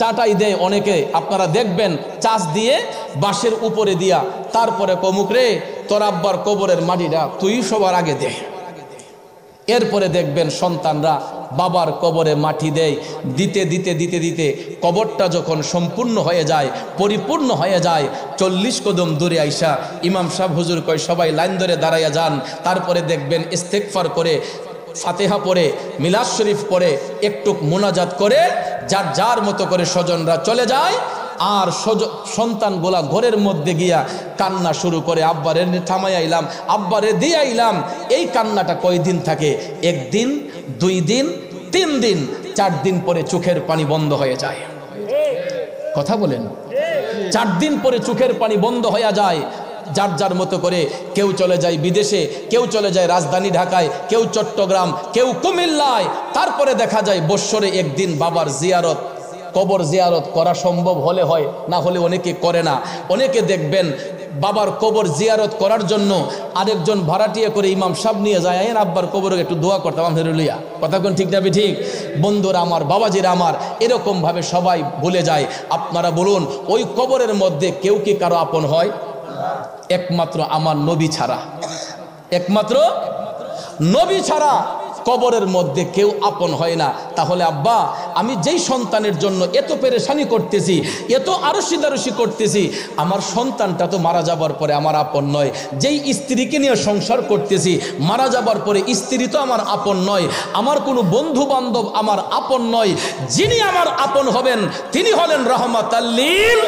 চাটাই দেয় অনেকে, আপনারা দেখবেন চাষ দিয়ে বাঁশের উপরে দিয়া, তারপরে কমুক রে তোর আব্বার কবরের মাটিটা তুই সবার আগে দে। এরপরে দেখবেন সন্তানরা বাবার কবরে মাটি দেয়, দিতে দিতে দিতে দিতে কবরটা যখন সম্পূর্ণ হয়ে যায়, পরিপূর্ণ হয়ে যায়, 40 কদম দূরে আইসা ইমাম সাহেব হুজুর কয় সবাই লাইন ধরে দাঁড়াইয়া যান। তারপরে দেখবেন ইস্তেগফার করে, ফাতিহা পড়ে, মিলাদ শরীফ পড়ে, একটু মোনাজাত করে যার যার মতো করে স্বজনরা চলে যায়। আর সন্তানগুলা ঘরের মধ্যে গিয়া কান্না শুরু করে, আব্বারে থামাই আইলাম, আব্বারে দিয়ে আইলাম। এই কান্নাটা কয়দিন থাকে? 1 দিন, 2 দিন, 3 দিন, 4 দিন পরে চোখের পানি বন্ধ হয়ে যায়। কথা বলেন? 4 দিন পরে চোখের পানি বন্ধ হয়ে যায়। যার যার মতো করে কেউ চলে যায় বিদেশে, কেউ চলে যায় রাজধানী ঢাকায়, কেউ চট্টগ্রাম, কেউ কুমিল্লায়। তারপরে দেখা যায় বৎসরে 1 দিন বাবার জিয়ারত, কবর জিয়ারত করা সম্ভব হলে হয়, না হলে অনেকে করে না। অনেকে দেখবেন বাবার কবর জিয়ারত করার জন্য আরেকজন ভাড়াটিয়া করে ইমাম সাহেব নিয়ে যায়, আইন আব্বার কবরে একটু দোয়া করতাম আলহামদুলিল্লাহ। কথা কোন ঠিক না ঠিক? বন্ধুরা আমার, বাবাজিরা আমার, এরকমভাবে সবাই ভুলে যায়। আপনারা বলুন, ওই কবরের মধ্যে কেউ কি কারো আপন হয়? একমাত্র আমার নবী ছাড়া, একমাত্র নবী ছাড়া কবরের মধ্যে কেউ আপন হয় না। তাহলে আব্বা, আমি যেই সন্তানের জন্য এত পেরেশানি করতেছি, এত আরশি করতেছি, আমার সন্তানটা তো মারা যাবার পরে আমার আপন নয়। যেই স্ত্রীকে নিয়ে সংসার করতেছি, মারা যাবার পরে স্ত্রী তো আমার আপন নয়, আমার কোনো বন্ধু বান্ধব আমার আপন নয়। যিনি আমার আপন হবেন তিনি হলেন রহমাতাল্লিল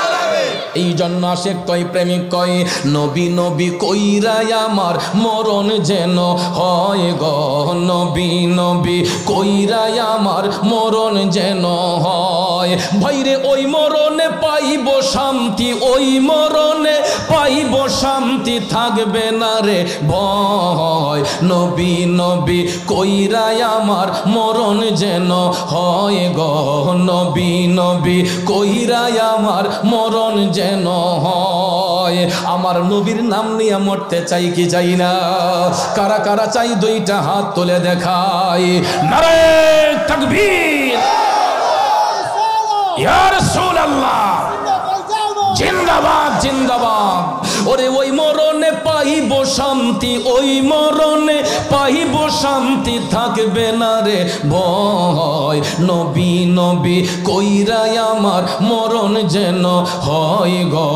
আলামিন। এই জন্য আশিক কয়, প্রেমিক কয়, নবী নবী কইরাই আমার মরণ যেন হয় গো, নবী নবী কইরাই আমার মরণ যেন হয়। ভাইরে ওই মরণে পাইব শান্তি, ওই মরণে পাইব শান্তি, থাকবে না রে ভয়। নবী নবী কইরাই আমার মরণ যেন হয় গো, নবী নবী কইরাই আমার মরণ যেন হয়। আমার নবীর নাম নিয়ে মরতে চাই কি চাই না? কারা কারা চাই দুইটা হাত তুলে দেখাই। নারে তাকবীর, ইয়া রাসূলুল্লাহ, জিন্দাবাদ জিন্দাবাদ। ওরে ওই মরণে পাইব শান্তি, ওই মরণে পাইব শান্তি, থাকবে না রে ভয়। নবী নবী কইরাই আমার মরণ যেন হয় গো,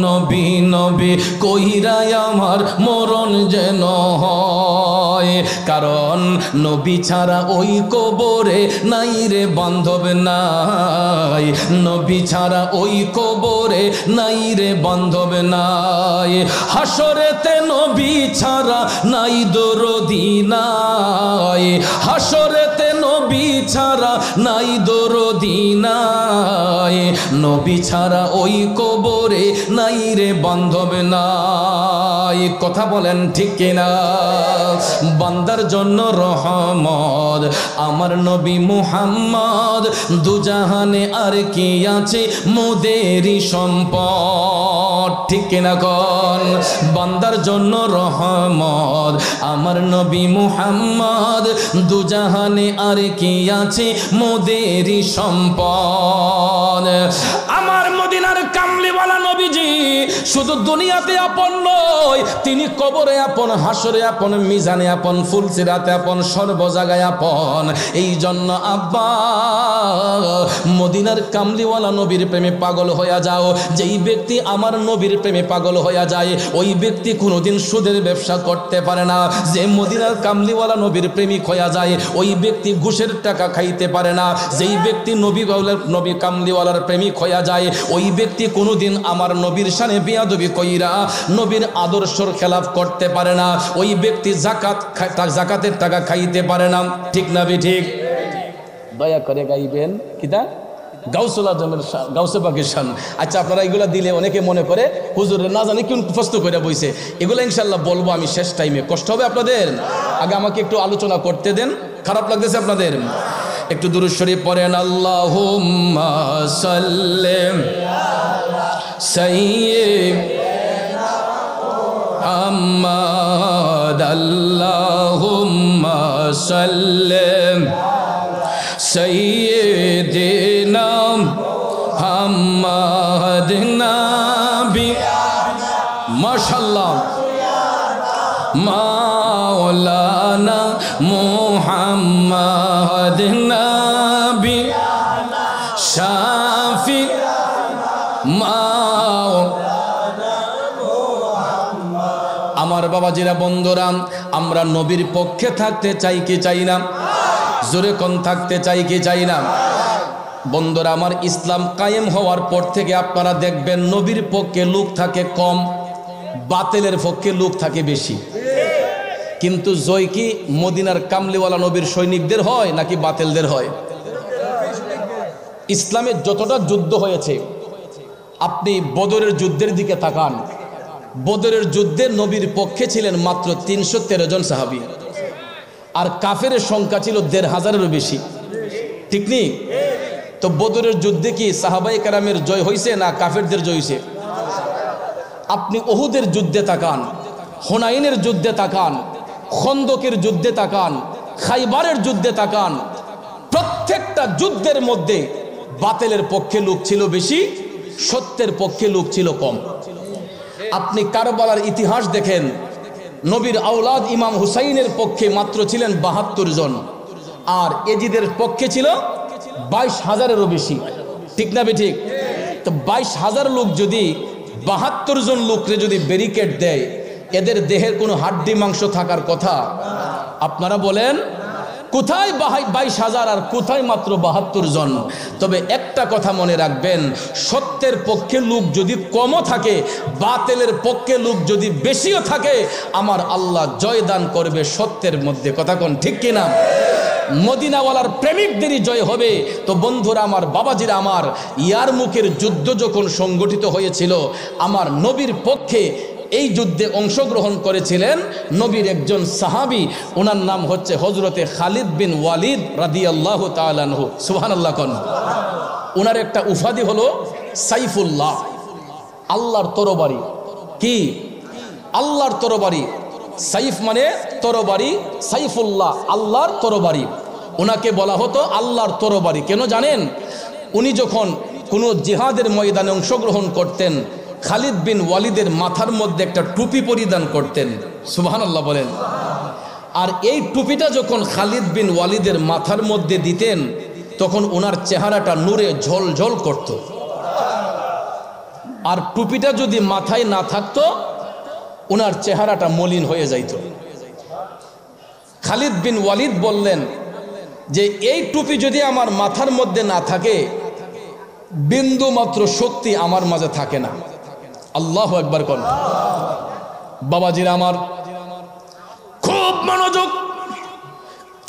নবী নবী কইরাই আমার মরণ যেন হয়। কারণ নবী ছাড়া ওই কবরে নাই রে বান্ধব নাই, নবী ছাড়া ওই কবরে নাই রে বান্ধব নাই। হাসরেতে নবী ছাড়া নাই দরদি নাই, হাসরেতে নবী ছাড়া নাই দরদি নাই, নবী ছাড়া ওই কবরে নাই রে বান্ধব নাই। কথা বলেন ঠিক কিনা? বান্দার জন্য রহমত আমার নবী মুহাম্মদ, দুজাহানে আর কি আছে মোদেরই সম্পদ, ঠিক কিনা কোন? বান্দার জন্য রহমত আমার নবী মুহাম্মদ, দুজাহানে আর কি আছে মোদেরই সম্পদ। আমার মদিনার কামলিওয়ালা নবীজি শুধু দুনিয়াতে আপন নয়, তিনি কবরে আপন, হাসরে আপন, মিজানে আপন, ফুলসিরাতে আপন, সর্ব জায়গায় আপন। এই জন্য আব্বা, মদিনার কামলিওয়ালা নবীর প্রেমে পাগল হইয়া যাও। যেই ব্যক্তি আমার নবীর প্রেমে পাগল হইয়া যায়, ওই ব্যক্তি কোনোদিন সুদের ব্যবসা করতে পারে না। যে মদিনার কামলিওয়ালা নবীর প্রেমিক হইয়া যায়, ওই ব্যক্তি ঘুষের টাকা খাইতে পারে না। যেই ব্যক্তি নবী কামলিওয়ালার প্রেমিক হইয়া যায়, ওই ব্যক্তি কোনোদিন আমার নবীর শানে বেয়াদবি কইরা নবীর আদর্শর খেলাফ করতে পারে না। ওই ব্যক্তি জাকাতের টাকা খাইতে পারে না, ঠিক না ঠিক? দয়া করে গাইবেন কিতা গাউসুল আজমের শান, গাউসে পাকের শান। আচ্ছা, আপনারা এগুলা দিলে অনেকে মনে করে হুজুরের না জানি কোন প্রশ্ন করে বইছে। এগুলো ইনশাল্লাহ বলবো আমি শেষ টাইমে। কষ্ট হবে আপনাদের? আগে আমাকে একটু আলোচনা করতে দেন। খারাপ লাগতেছে আপনাদের? একটু দুরূদ শরীফ পড়েন। আল্লাহুম্মা সাল্লি সাইয়্যিদিনা মুহাম্মাদ, আল্লাহুম্মা সাল্লি সাইয়্যিদিনা মুহাম্মাদ নবী, মাশাআল্লাহ, মাওলানা মুহাম্মাদ নবী শাফি আমার বাবাজিরা, বন্ধুরা, আমরা নবীর পক্ষে থাকতে চাই কি চাই না? জোরে কোন থাকতে চাই কি চাই না? বন্ধুরা আমার, ইসলাম কায়েম হওয়ার পর থেকে আপনারা দেখবেন নবীর পক্ষে লোক থাকে কম, বাতিলের পক্ষে লোক থাকে বেশি। কিন্তু জয় কি মদিনার কামলিওয়ালা নবীর সৈনিকদের হয় নাকি বাতিলদের হয়? ইসলামের যতটা যুদ্ধ হয়েছে, আপনি বদরের যুদ্ধের দিকে তাকান। বদরের যুদ্ধে নবীর পক্ষে ছিলেন মাত্র 313 জন সাহাবী, আর কাফের সংখ্যা ছিল 1500-এরও বেশি, ঠিক নেই? তো বদরের যুদ্ধে কি সাহাবায়ে কেরামের জয় হয়েছে না কাফেরদের জয় হয়েছে? আপনি উহুদের যুদ্ধে তাকান, হুনাইনের যুদ্ধে তাকান, খন্দকের যুদ্ধে তাকান, খাইবারের যুদ্ধে তাকান, প্রত্যেকটা যুদ্ধের মধ্যে বাতিলের পক্ষে লোক ছিল বেশি, সত্যের পক্ষে লোক ছিল কম। আপনি কারবালার ইতিহাস দেখেন, নবীর আওলাদ ইমাম হুসাইনের পক্ষে মাত্র ছিলেন ৭২ জন, আর এজিদের পক্ষে ছিল ২২,০০০-এরও বেশি। ঠিক না ঠিক? তো ২২,০০০ লোক যদি ৭২ জন লোকরে যদি ব্যারিকেড দেয়, এদের দেহের কোনো হাড্ডি মাংস থাকার কথা? আপনারা বলেন কোথায় ২২,০০০ আর কোথায় মাত্র ৭২ জন? তবে একটা কথা মনে রাখবেন, সত্যের পক্ষে লোক যদি কমও থাকে, বাতিলের পক্ষে লোক যদি বেশিও থাকে, আমার আল্লাহ জয়দান করবে সত্যের মধ্যে। কথা কোন ঠিক কিনা? মদিনাওয়ালার প্রেমিকদেরই জয় হবে। তো বন্ধুরা আমার, বাবাজিরা আমার, ইয়ারমুকের যুদ্ধ যখন সংগঠিত হয়েছিল, আমার নবীর পক্ষে এই যুদ্ধে অংশগ্রহণ করেছিলেন নবীর একজন সাহাবী, ওনার নাম হচ্ছে হযরতে খালিদ বিন ওয়ালিদ রাদিয়াল্লাহু তাআলা আনহু। সুবহানাল্লাহ কোন। ওনার একটা উপাধি হলো সাইফুল্লাহ, আল্লাহর তরবারি। কি? আল্লাহর তরবারি। সাইফ মানে তরবারি, সাইফুল্লাহ আল্লাহর তরবারি। ওনাকে বলা হতো আল্লাহর তরবারি। কেন জানেন? উনি যখন কোনো জিহাদের ময়দানে অংশগ্রহণ করতেন, খালিদ বিন ওয়ালিদের মাথার মধ্যে একটা টুপি পরিধান করতেন। সুবহানাল্লাহ বলেন। আর এই টুপিটা যখন খালিদ বিন ওয়ালিদের মাথার মধ্যে দিতেন, তখন ওনার চেহারাটা নূরে ঝলঝল করত। আর টুপিটা যদি মাথায় না থাকতো, ওনার চেহারাটা মলিন হয়ে যাইত। খালিদ বিন ওয়ালিদ বললেন যে এই টুপি যদি আমার মাথার মধ্যে না থাকে, বিন্দু মাত্র শক্তি আমার মাঝে থাকে না। আল্লাহু আকবার কোন। বাবাজিরা আমার, খুব মনোযোগ।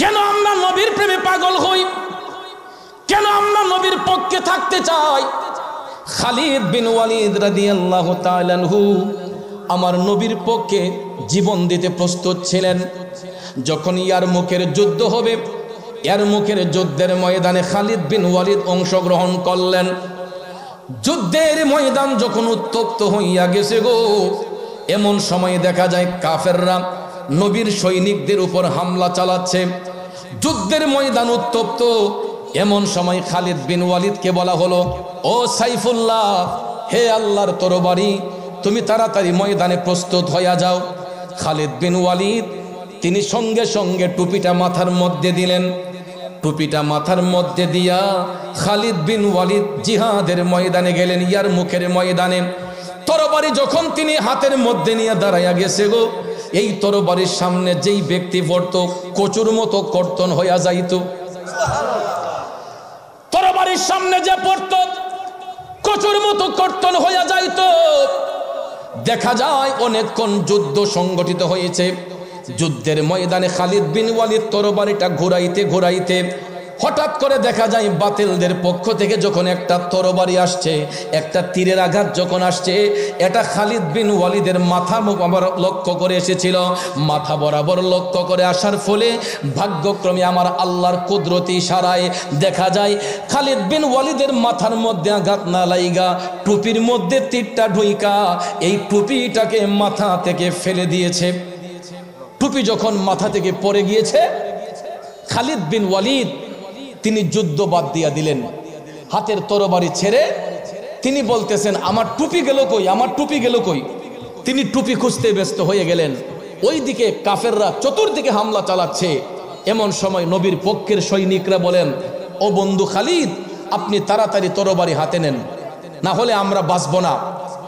কেন আমরা নবীর প্রেমে পাগল হই? কেন আমরা নবীর পক্ষে থাকতে চাই? খালিদ বিন ওয়ালিদ রাদিয়াল্লাহু তাআলা আনহু আমার নবীর পক্ষে জীবন দিতে প্রস্তুত ছিলেন। যখন ইয়ারমুকের যুদ্ধ হবে, ইয়ারমুকের যুদ্ধের ময়দানে খালিদ বিন ওয়ালিদ অংশগ্রহণ করলেন। যুদ্ধের ময়দান যখন উত্তপ্ত হইয়া গেছে গো, এমন সময় দেখা যায় কাফেররা নবীর সৈনিকদের উপর হামলা চালাচ্ছে। যুদ্ধের ময়দান উত্তপ্ত, এমন সময় খালিদ বিন ওয়ালিদকে বলা হলো, ও সাইফুল্লাহ, হে আল্লাহর তরবারি, তুমি তাড়াতাড়ি ময়দানে প্রস্তুত হইয়া যাও। খালিদ বিন ওয়ালিদ তিনি সঙ্গে সঙ্গে টুপিটা মাথার মধ্যে দিলেন। টুপিটা মাথার মধ্যে দিয়া খালিদ বিন ওয়ালিদ জিহাদের ময়দানে গেলেন, ইয়ারমুকের ময়দানে। তরবারি যখন তিনি হাতের মধ্যে নিয়ে দাঁড়াইয়া গেছে গো, এই তরবারির সামনে যেই ব্যক্তি পড়ত, কচুর মতো কর্তন হইয়া যাইত। তরবারির সামনে যে পড়ত, কচুর মতো কর্তন হইয়া যাইত। দেখা যায় অনেকক্ষণ যুদ্ধ সংগঠিত হয়েছে। যুদ্ধের ময়দানে খালিদ বিন ওয়ালিদ তরবারিটা ঘুরাইতে ঘুরাইতে হঠাৎ করে দেখা যায় বাতিলদের পক্ষ থেকে যখন একটা তরবারি আসছে, একটা তীরের আঘাত যখন আসছে, এটা খালিদ বিন ওয়ালিদের মাথা আবার লক্ষ্য করে এসেছিল। মাথা বরাবর লক্ষ্য করে আসার ফলে ভাগ্যক্রমে আমার আল্লাহর কুদরতি ইশারায় দেখা যায় খালিদ বিন ওয়ালিদের মাথার মধ্যে আঘাত না লাইগা টুপির মধ্যে তীরটা ঢুইকা এই টুপিটাকে মাথা থেকে ফেলে দিয়েছে। টুপি যখন মাথা থেকে পড়ে গিয়েছে, খালিদ বিন ওয়ালিদ তিনি যুদ্ধ বাদ দিয়া দিলেন। হাতের তরবারি ছেড়ে তিনি বলতেছেন, আমার টুপি গেল কই, আমার টুপি গেল কই। তিনি টুপি খুঁজতে ব্যস্ত হয়ে গেলেন। ওইদিকে কাফেররা চতুর্দিকে হামলা চালাচ্ছে। এমন সময় নবীর পক্ষের সৈনিকরা বলেন, ও বন্ধু খালিদ, আপনি তাড়াতাড়ি তরবারি হাতে নেন, না হলে আমরা বাঁচব না।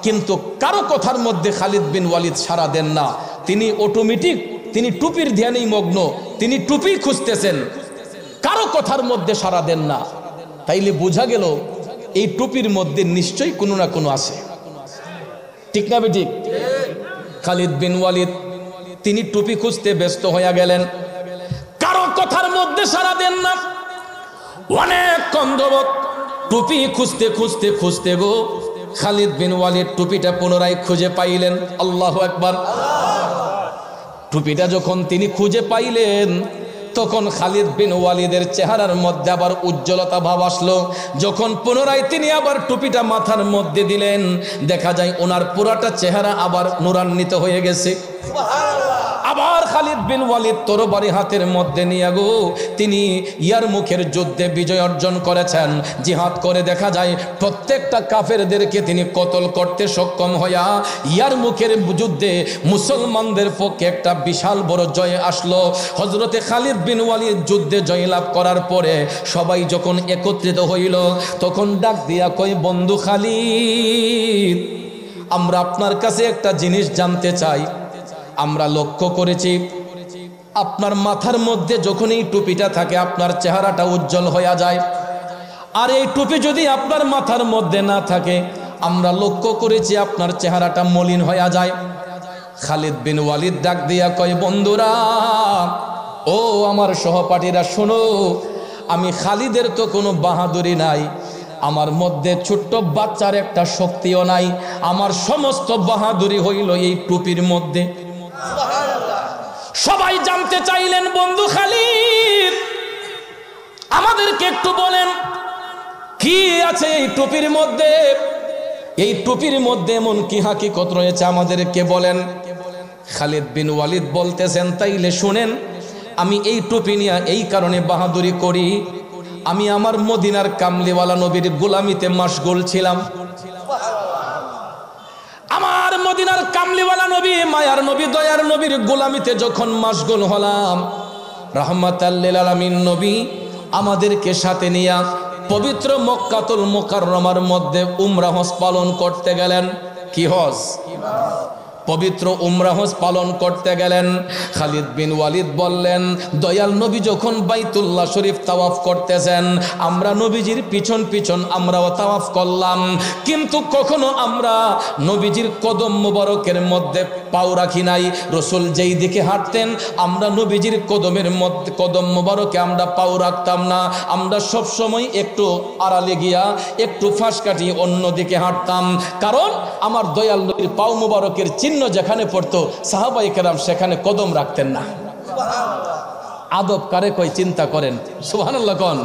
কিন্তু কারো কথার মধ্যে খালিদ বিন ওয়ালিদ সাড়া দেন না। তিনি অটোমেটিক, তিনি টুপির ধ্যানেই মগ্ন, তিনি টুপি খুঁজতেছেন, কারো কথার মধ্যে সাড়া দেন না। তাইলে বোঝা গেল এই টুপির মধ্যে নিশ্চয়ই কোনো না কোনো আছে। ঠিক না বেঠিক? খালিদ বিন ওয়ালিদ তিনি টুপি খুঁজতে ব্যস্ত হয়ে গেলেন, কারো কথার মধ্যে সাড়া দেন না। অনেক কন্দবত টুপি খুঁজতে খুঁজতে খুঁজতে গো খালিদ বিন ওয়ালিদ টুপিটা পুনরায় খুঁজে পাইলেন। আল্লাহু আকবার। টুপিটা যখন তিনি খুঁজে পাইলেন, তখন খালিদ বিন ওয়ালিদের চেহারার মধ্যে আবার উজ্জ্বলতা ভাব আসলো। যখন পুনরায় তিনি আবার টুপিটা মাথার মধ্যে দিলেন, দেখা যায় ওনার পুরাটা চেহারা আবার নূরান্বিত হয়ে গেছে। আবার খালিদ বিন ওয়ালিদ তরবারি হাতের মধ্যে নিয়ে গো তিনি ইয়ারমুখের যুদ্ধে বিজয় অর্জন করেছেন। জিহাদ করে দেখা যায় প্রত্যেকটা কাফেরদেরকে তিনি কতল করতে সক্ষম হইয়া ইয়ারমুখের যুদ্ধে মুসলমানদের পক্ষে একটা বিশাল বড় জয় আসলো। হযরতে খালিদ বিন ওয়ালিদ যুদ্ধে জয়লাভ করার পরে সবাই যখন একত্রিত হইল তখন ডাক দিয়া কই, বন্ধু খালিদ, আমরা আপনার কাছে একটা জিনিস জানতে চাই। আমরা লক্ষ্য করেছি আপনার মাথার মধ্যে যখন এই টুপিটা থাকে আপনার চেহারাটা উজ্জ্বল হয়ে যায়, আর এই টুপি যদি আপনার মাথার মধ্যে না থাকে আমরা লক্ষ্য করেছি আপনার চেহারাটা মলিন হয়ে যায়। খালিদ বিন ওয়ালিদ ডাক দিয়া কয়, বন্ধুরা ও আমার সহপাঠীরা শোনো, আমি খালিদের তো কোনো বাহাদুরি নাই, আমার মধ্যে ছোট্ট বাচ্চার একটা শক্তিও নাই, আমার সমস্ত বাহাদুরি হইল এই টুপির মধ্যে। সবাই জানতে চাইলেন, বন্ধু খালিদ আমাদেরকে একটু বলেন কি আছে এই টুপির মধ্যে, এই টুপির মধ্যে এমন কি হাকিকত রয়েছে আমাদেরকে বলেন। খালিদ বিন ওয়ালিদ বলতেছেন, তাইলে শুনেন, আমি এই টুপি নিয়ে এই কারণে বাহাদুরি করি, আমি আমার মদিনার কামলিওয়ালা নবীর গোলামিতে মাশগুল ছিলাম। আমার মদিনার কামলিওয়ালা নবী, মায়ার নবী, দয়ার নবীর গোলামিতে যখন মাশগুল হলাম, রাহমাতাল লিল আলামিন নবী আমাদেরকে সাথে নিয়া পবিত্র মক্কাতুল মুকাররমার মধ্যে উমরা হজ পালন করতে গেলেন। কি হজ? পবিত্র উমরা হজ পালন করতে গেলেন। খালিদ বিন ওয়ালিদ বললেন, দয়াল নবী যখন বাইতুল্লাহ শরীফ তাওয়াফ করতেছেন, আমরা নবীজির পিছন পিছন আমরাও তাওয়াফ করলাম, কিন্তু কখনো আমরা নবীজির কদম মুবারকের মধ্যে পাও রাখি নাই। রসুল যেই দিকে হাঁটতেন আমরা নবীজির কদমের মধ্যে, কদম মুবারকে আমরা পাও রাখতাম না, আমরা সব সময় একটু আড়ালে গিয়া একটু ফাঁস কাটিয়ে অন্যদিকে হাঁটতাম, কারণ আমার দয়াল নবীর পাও মুবারকের চিহ্ন যেখানে পড়তো সাহাবায়ে কেরাম সেখানে কদম রাখতেন না। আদব কারে কয় চিন্তা করেন, সুবহানাল্লাহ কোন।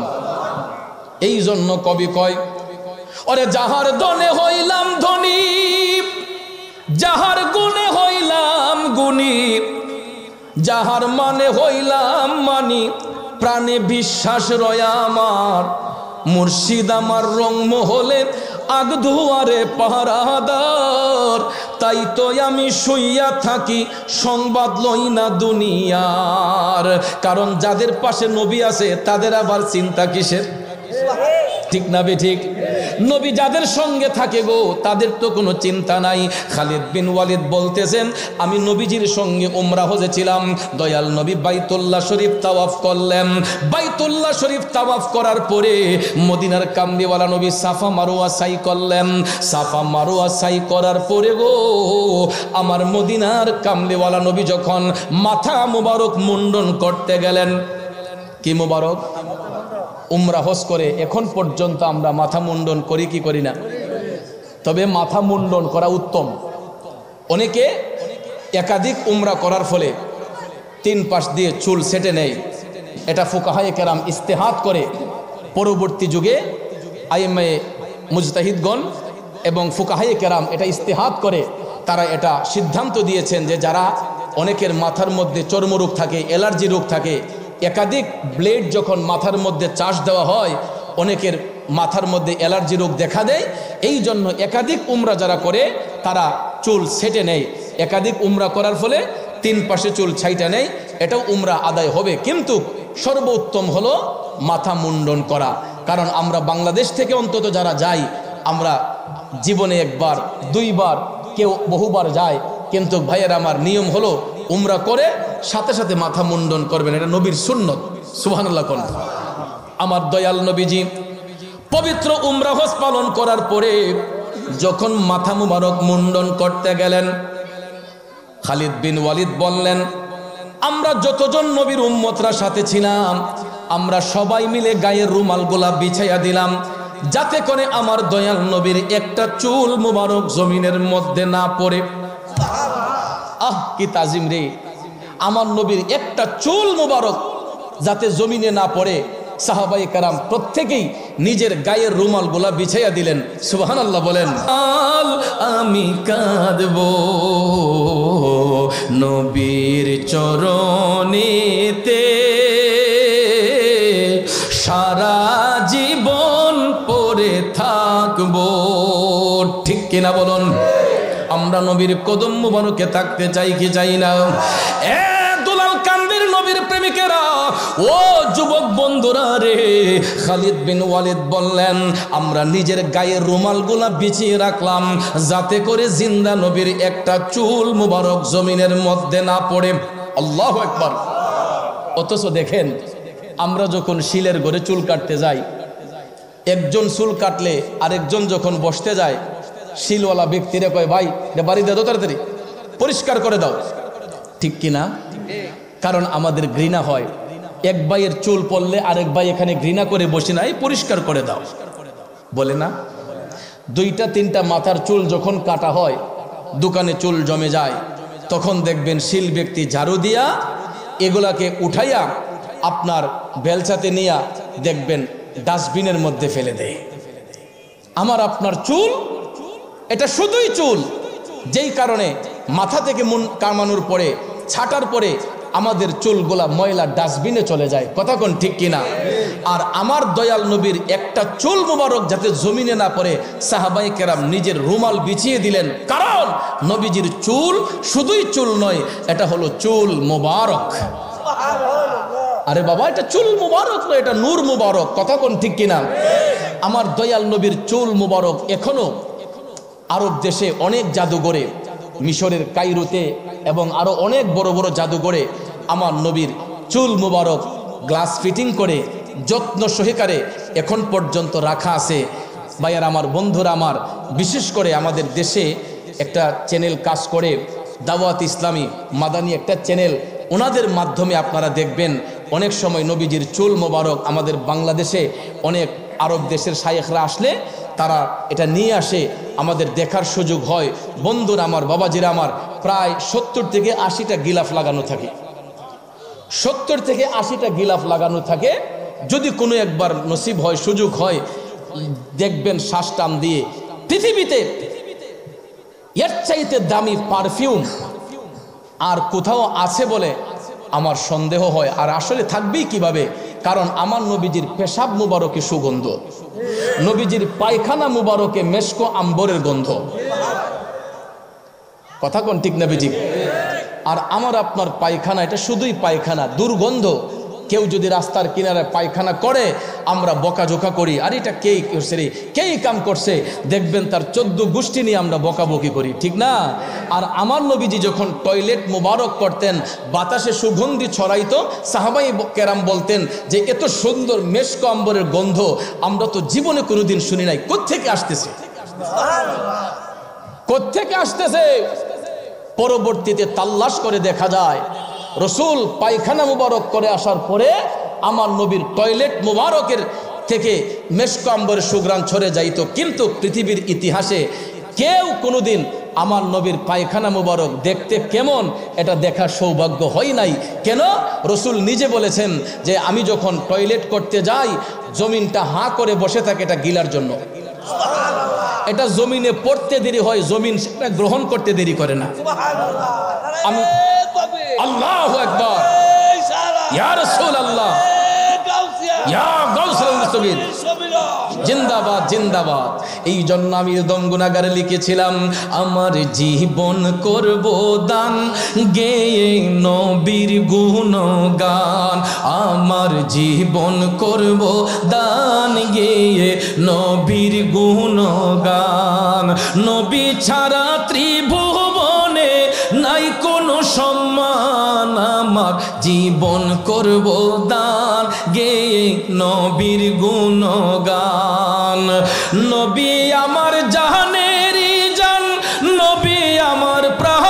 এই জন্য কবি কয়, ওরে যাহার দনে হইলাম ধনী, যাহার গুণে হইলাম গুণী, যাহার মানে হইলাম মানি, প্রাণে বিশ্বাস রয়া আমার, মুর্শিদ আমার রংমহলে আগ দুয়ারে পাহারাদার, তাই তো আমি শুইয়া থাকি সংবাদ লই না দুনিয়ার। কারণ যাদের পাশে নবী আছে তাদের আবার চিন্তা কিসের? ঠিক না বে ঠিক? নবী যাদের সঙ্গে থাকে গো তাদের তো কোনো চিন্তা নাই। খালিদ বিন ওয়ালিদ বলতেছেন, আমি নবীজির সঙ্গে উমরা হজে ছিলাম, দয়াল নবী বাইতুল্লাহ শরীফ তাওয়াফ করলেন। বাইতুল্লাহ শরীফ তাওয়াফ করার পরে মদিনার কামলিওয়ালা নবী সাফা মারওয়া সাই করলেন। সাফা মারওয়া সাই করার পরে গো আমার মদিনার কামলিওয়ালা নবী যখন মাথা মুবারক মুন্ডন করতে গেলেন, কি মুবারক? উমরা হজ করে এখন পর্যন্ত আমরা মাথা মুন্ডন করি কি করি না? তবে মাথা মুন্ডন করা উত্তম। অনেকে একাধিক উমরা করার ফলে তিন পাশ দিয়ে চুল সেটে নেয়, এটা ফুকাহায়ে কেরাম ইস্তেহাদ করে পরবর্তী যুগে আইএমএ মুজতাহিদগণ এবং ফুকাহায়ে কেরাম এটা ইস্তেহাদ করে তারা এটা সিদ্ধান্ত দিয়েছেন যে যারা অনেকের মাথার মধ্যে চর্মরোগ থাকে, অ্যালার্জি রোগ থাকে, একাধিক ব্লেড যখন মাথার মধ্যে চাষ দেওয়া হয় অনেকের মাথার মধ্যে অ্যালার্জি রোগ দেখা দেয়, এই জন্য একাধিক উমরা যারা করে তারা চুল সেটে নেয়। একাধিক উমরা করার ফলে তিন পাশে চুল ছাইটা নেয়, এটাও উমরা আদায় হবে, কিন্তু সর্বোত্তম হলো মাথা মুন্ডন করা। কারণ আমরা বাংলাদেশ থেকে অন্তত যারা যাই, আমরা জীবনে একবার দুইবার কেউ বহুবার যায়, কিন্তু ভাইয়ের আমার নিয়ম হলো উমরা করে সাথে সাথে মাথা মুন্ডন করবেন, এটা নবীর সুন্নত। সুবহানাল্লাহ কোন। আমার দয়াল নবীজি পবিত্র উমরা হজ পালন করার পরে যখন মাথা মুবারক মুন্ডন করতে গেলেন, খালিদ বিন ওয়ালিদ বললেন, আমরা যতজন নবীর উম্মতরা সাথে ছিলাম আমরা সবাই মিলে গায়ের রুমালগুলা বিছাইয়া দিলাম, যাতে করে আমার দয়াল নবীর একটা চুল মুবারক জমিনের মধ্যে না পড়ে। আহ কি তাজিম রে! আমার নবীর একটা চুল মুবারক যাতে জমিনে না পড়ে, সাহাবায়ে কেরাম প্রত্যেকেই নিজের গায়ের রুমালগুলা বিছাইয়া দিলেন। সুবহানাল্লাহ বলেন। আমি কাঁদবো নবীর চরণেতে, সারা জীবন পড়ে থাকবো। ঠিক কিনা বলুন? আমরা নবীর কদম মুবারকে থাকতে চাই কি চাই না? দুলাল কান্দির নবীর প্রেমিকেরা, ও যুবক বন্ধুরা রে, খালিদ বিন ওয়ালিদ বললেন আমরা নিজের গায়ের রুমালগুলা বিছিয়ে রাখলাম যাতে করে জিন্দা নবীর একটা চুল মুবারক জমিনের মধ্যে না পড়ে। আল্লাহু আকবার। অথচ দেখেন আমরা যখন শিলের ঘরে চুল কাটতে যাই, একজন চুল কাটলে আরেকজন যখন বসতে যায়, শিলওয়ালা ব্যক্তিরা কয় ভাই বাড়ি দাও তাড়াতাড়ি পরিষ্কার করে দাও। ঠিক কিনা? কারণ আমাদের ঘৃণা হয়, এক ভাইয়ের চুল পড়লে আরেক ভাই এখানে ঘৃণা করে বসে নাই, পরিষ্কার করে দাও বলে না? দুইটা তিনটা মাথার চুল যখন কাটা হয়, দোকানে চুল জমে যায়, তখন দেখবেন শিল ব্যক্তি ঝাড়ু দিয়া এগুলাকে উঠাইয়া আপনার বেলচাতে নিয়ে দেখবেন ডাস্টবিনের মধ্যে ফেলে দেয়। আমার আপনার চুল এটা শুধুই চুল, যেই কারণে মাথা থেকে মুন কামানোর পরে ছাটার পরে আমাদের চুলগুলা ময়লা ডাস্টবিনে চলে যায়। কথা কোন ঠিক কিনা? আর আমার দয়াল নবীর একটা চুল মুবারক যাতে জমিনে না পড়ে, সাহাবায়ে কেরাম নিজের রুমাল বিছিয়ে দিলেন। কারণ নবীজির চুল শুধুই চুল নয়, এটা হলো চুল মুবারক। আরে বাবা, এটা চুল মুবারক নয়, এটা নূর মুবারক। কথা কোন ঠিক কিনা? আমার দয়াল নবীর চুল মুবারক এখনো আরব দেশে অনেক জাদুঘরে, মিশরের কায়রোতে এবং আরো অনেক বড় বড় জাদুঘরে আমার নবীর চুল মুবারক গ্লাস ফিটিং করে যত্ন সহকারে এখন পর্যন্ত রাখা আছে। ভাইয়ার আমার, বন্ধুরা আমার, বিশেষ করে আমাদের দেশে একটা চ্যানেল কাজ করে, দাওয়াত ইসলামী মাদানী একটা চ্যানেল, ওনাদের মাধ্যমে আপনারা দেখবেন অনেক সময় নবীজির চুল মোবারক আমাদের বাংলাদেশে অনেক আরব দেশের শায়েখরা আসলে তারা এটা নিয়ে আসে, আমাদের দেখার সুযোগ হয়। বন্ধুরা আমার, বাবাজিরা আমার, প্রায় 70 থেকে 80টা গিলাফ লাগানো থাকে। 70 থেকে 80টা গিলাফ লাগানো থাকে। যদি কোনো একবার নসিব হয়, সুযোগ হয়, দেখবেন শ্বাস টান দিয়ে পৃথিবীতে এর চাইতে দামি পারফিউম আর কোথাও আছে বলে আমার সন্দেহ হয়। আর আসলে থাকবেই কিভাবে? কারণ আমার নবীজির পেশাব মুবারকে সুগন্ধ, নবীজির পায়খানা মুবারকে মেশকো আম্বরের গন্ধ। কথা কোন ঠিক না বিজি? আর আমার আপনার পায়খানা এটা শুধুই পায়খানা, দুর্গন্ধ। কেউ যদি রাস্তার কিনারে পায়খানা করে আমরা বকাঝোকা করি, আর এটা কে করছে রে, কে কাম করছে, দেখবেন তার 14 গোষ্ঠী নিয়ে আমরা বকাবকি করি, ঠিক না? আর আমার নবীজি যখন টয়লেট মোবারক করতেন, বাতাসে সুগন্ধি ছড়াইতো, সাহাবাই কেরাম বলতেন যে এত সুন্দর মেশকো আম্বরের গন্ধ আমরা তো জীবনে কোনোদিন শুনি নাই। কোত্থেকে আসতেছে? কোত্থেকে আসতেছে? পরবর্তীতে তাল্লাশ করে দেখা যায় রসুল পায়খানা মুবারক করে আসার পরে আমার নবীর টয়লেট মুবারকের থেকে মেশকো আম্বরের সুঘ্রাণ ছড়ে যাইত। কিন্তু পৃথিবীর ইতিহাসে কেউ কোনোদিন আমার নবীর পায়খানা মুবারক দেখতে কেমন এটা দেখার সৌভাগ্য হয় নাই। কেন? রসুল নিজে বলেছেন যে আমি যখন টয়লেট করতে যাই জমিনটা হাঁ করে বসে থাকে এটা গিলার জন্য। এটা জমিনে পড়তে দেরি হয়, জমিন সেটা গ্রহণ করতে দেরি করে না। আমি আল্লাহু আকবার, ইয়া রাসূলুল্লাহ, ইয়া গাউসুল মুস্তাবির, জিন্দাবাদ জিন্দাবাদ। এই জন্য আমি দম গুনাহগারে লিখেছিলাম, আমার জীবন করব দান গেয়ে নবীর গুণগান, আমার জীবন করব দান গেয়ে নবীর গুণগান। নবী ছাড়া ত্রিভুবনে নাই কোনো সম্মান, আমার জীবন করব দান গেয়ে নবীর গুণগান। নবী আমার জাহানেরই জান, নবী আমার প্রাণ,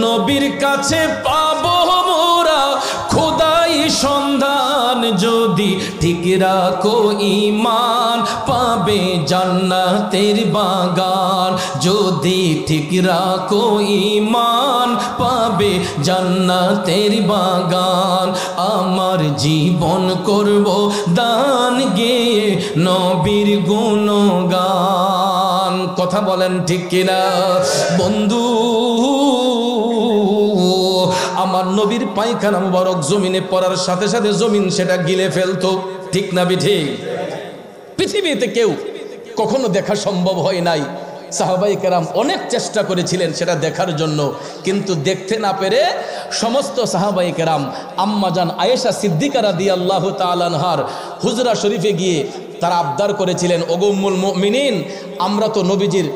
নবীর কাছে পাবো মোরা খোদাই সন্ধান, যদি ঠিক রাখো ঈমান পাবে পাবে জান্নাতের বাগান, যদি ঠিক রাখো ঈমান পাবে জান্নাতের বাগান। আমার জীবন করব দান গেয়ে নবীর গুণগান। কথা বলেন ঠিক কিনা বন্ধু? আমার নবীর পায়খানা মুবারক জমিনে পড়ার সাথে সাথে জমিন সেটা গিলে ফেলতো, ঠিক না ঠিক? পৃথিবীতে কেউ কখনো দেখা সম্ভব হয় নাই। সাহাবায়ে কেরাম অনেক চেষ্টা করেছিলেন সেটা দেখার জন্য, কিন্তু দেখতে না পেরে সমস্ত সাহাবায়ে কেরাম আম্মাজান আয়েশা সিদ্দিকা রাদিয়াল্লাহু তাআলা আনহার হুজরা শরীফে গিয়ে তারা আবদার করেছিলেন, ওগো উম্মুল মুমিনিন, আমরা তো নবীজির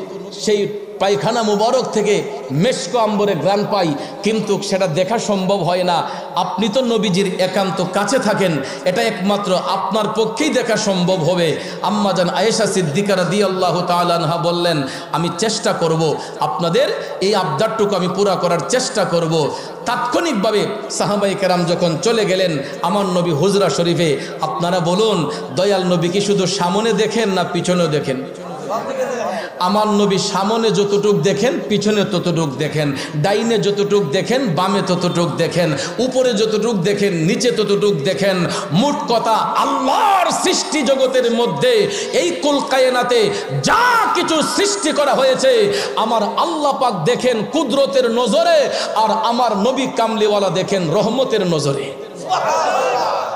সেই পায়খানা মুবারক থেকে মেশক আম্বরের গ্রান পাই, কিন্তু সেটা দেখা সম্ভব হয় না। আপনি তো নবীজির একান্ত কাছে থাকেন, এটা একমাত্র আপনার পক্ষেই দেখা সম্ভব হবে। আম্মাজান আয়েশা সিদ্দিকা রাদিয়াল্লাহু তাআলা আনহা বললেন, আমি চেষ্টা করব, আপনাদের এই আবদারটুকু আমি পুরা করার চেষ্টা করব। তাৎক্ষণিকভাবে সাহাবায়ে কেরাম যখন চলে গেলেন আমার নবী হুজরা শরীফে, আপনারা বলুন দয়াল নবী কি শুধু সামনে দেখেন না পিছনেও দেখেন? আমার নবী সামনে যতটুক দেখেন পিছনে ততটুক দেখেন, ডাইনে যতটুক দেখেন বামে ততটুক দেখেন, উপরে যতটুক দেখেন নিচে ততটুক দেখেন। মোট কথা আল্লাহর সৃষ্টি জগতের মধ্যে এই কুল কায়নাতে যা কিছু সৃষ্টি করা হয়েছে আমার আল্লাহ পাক দেখেন কুদরতের নজরে, আর আমার নবী কামলিওয়ালা দেখেন রহমতের নজরে।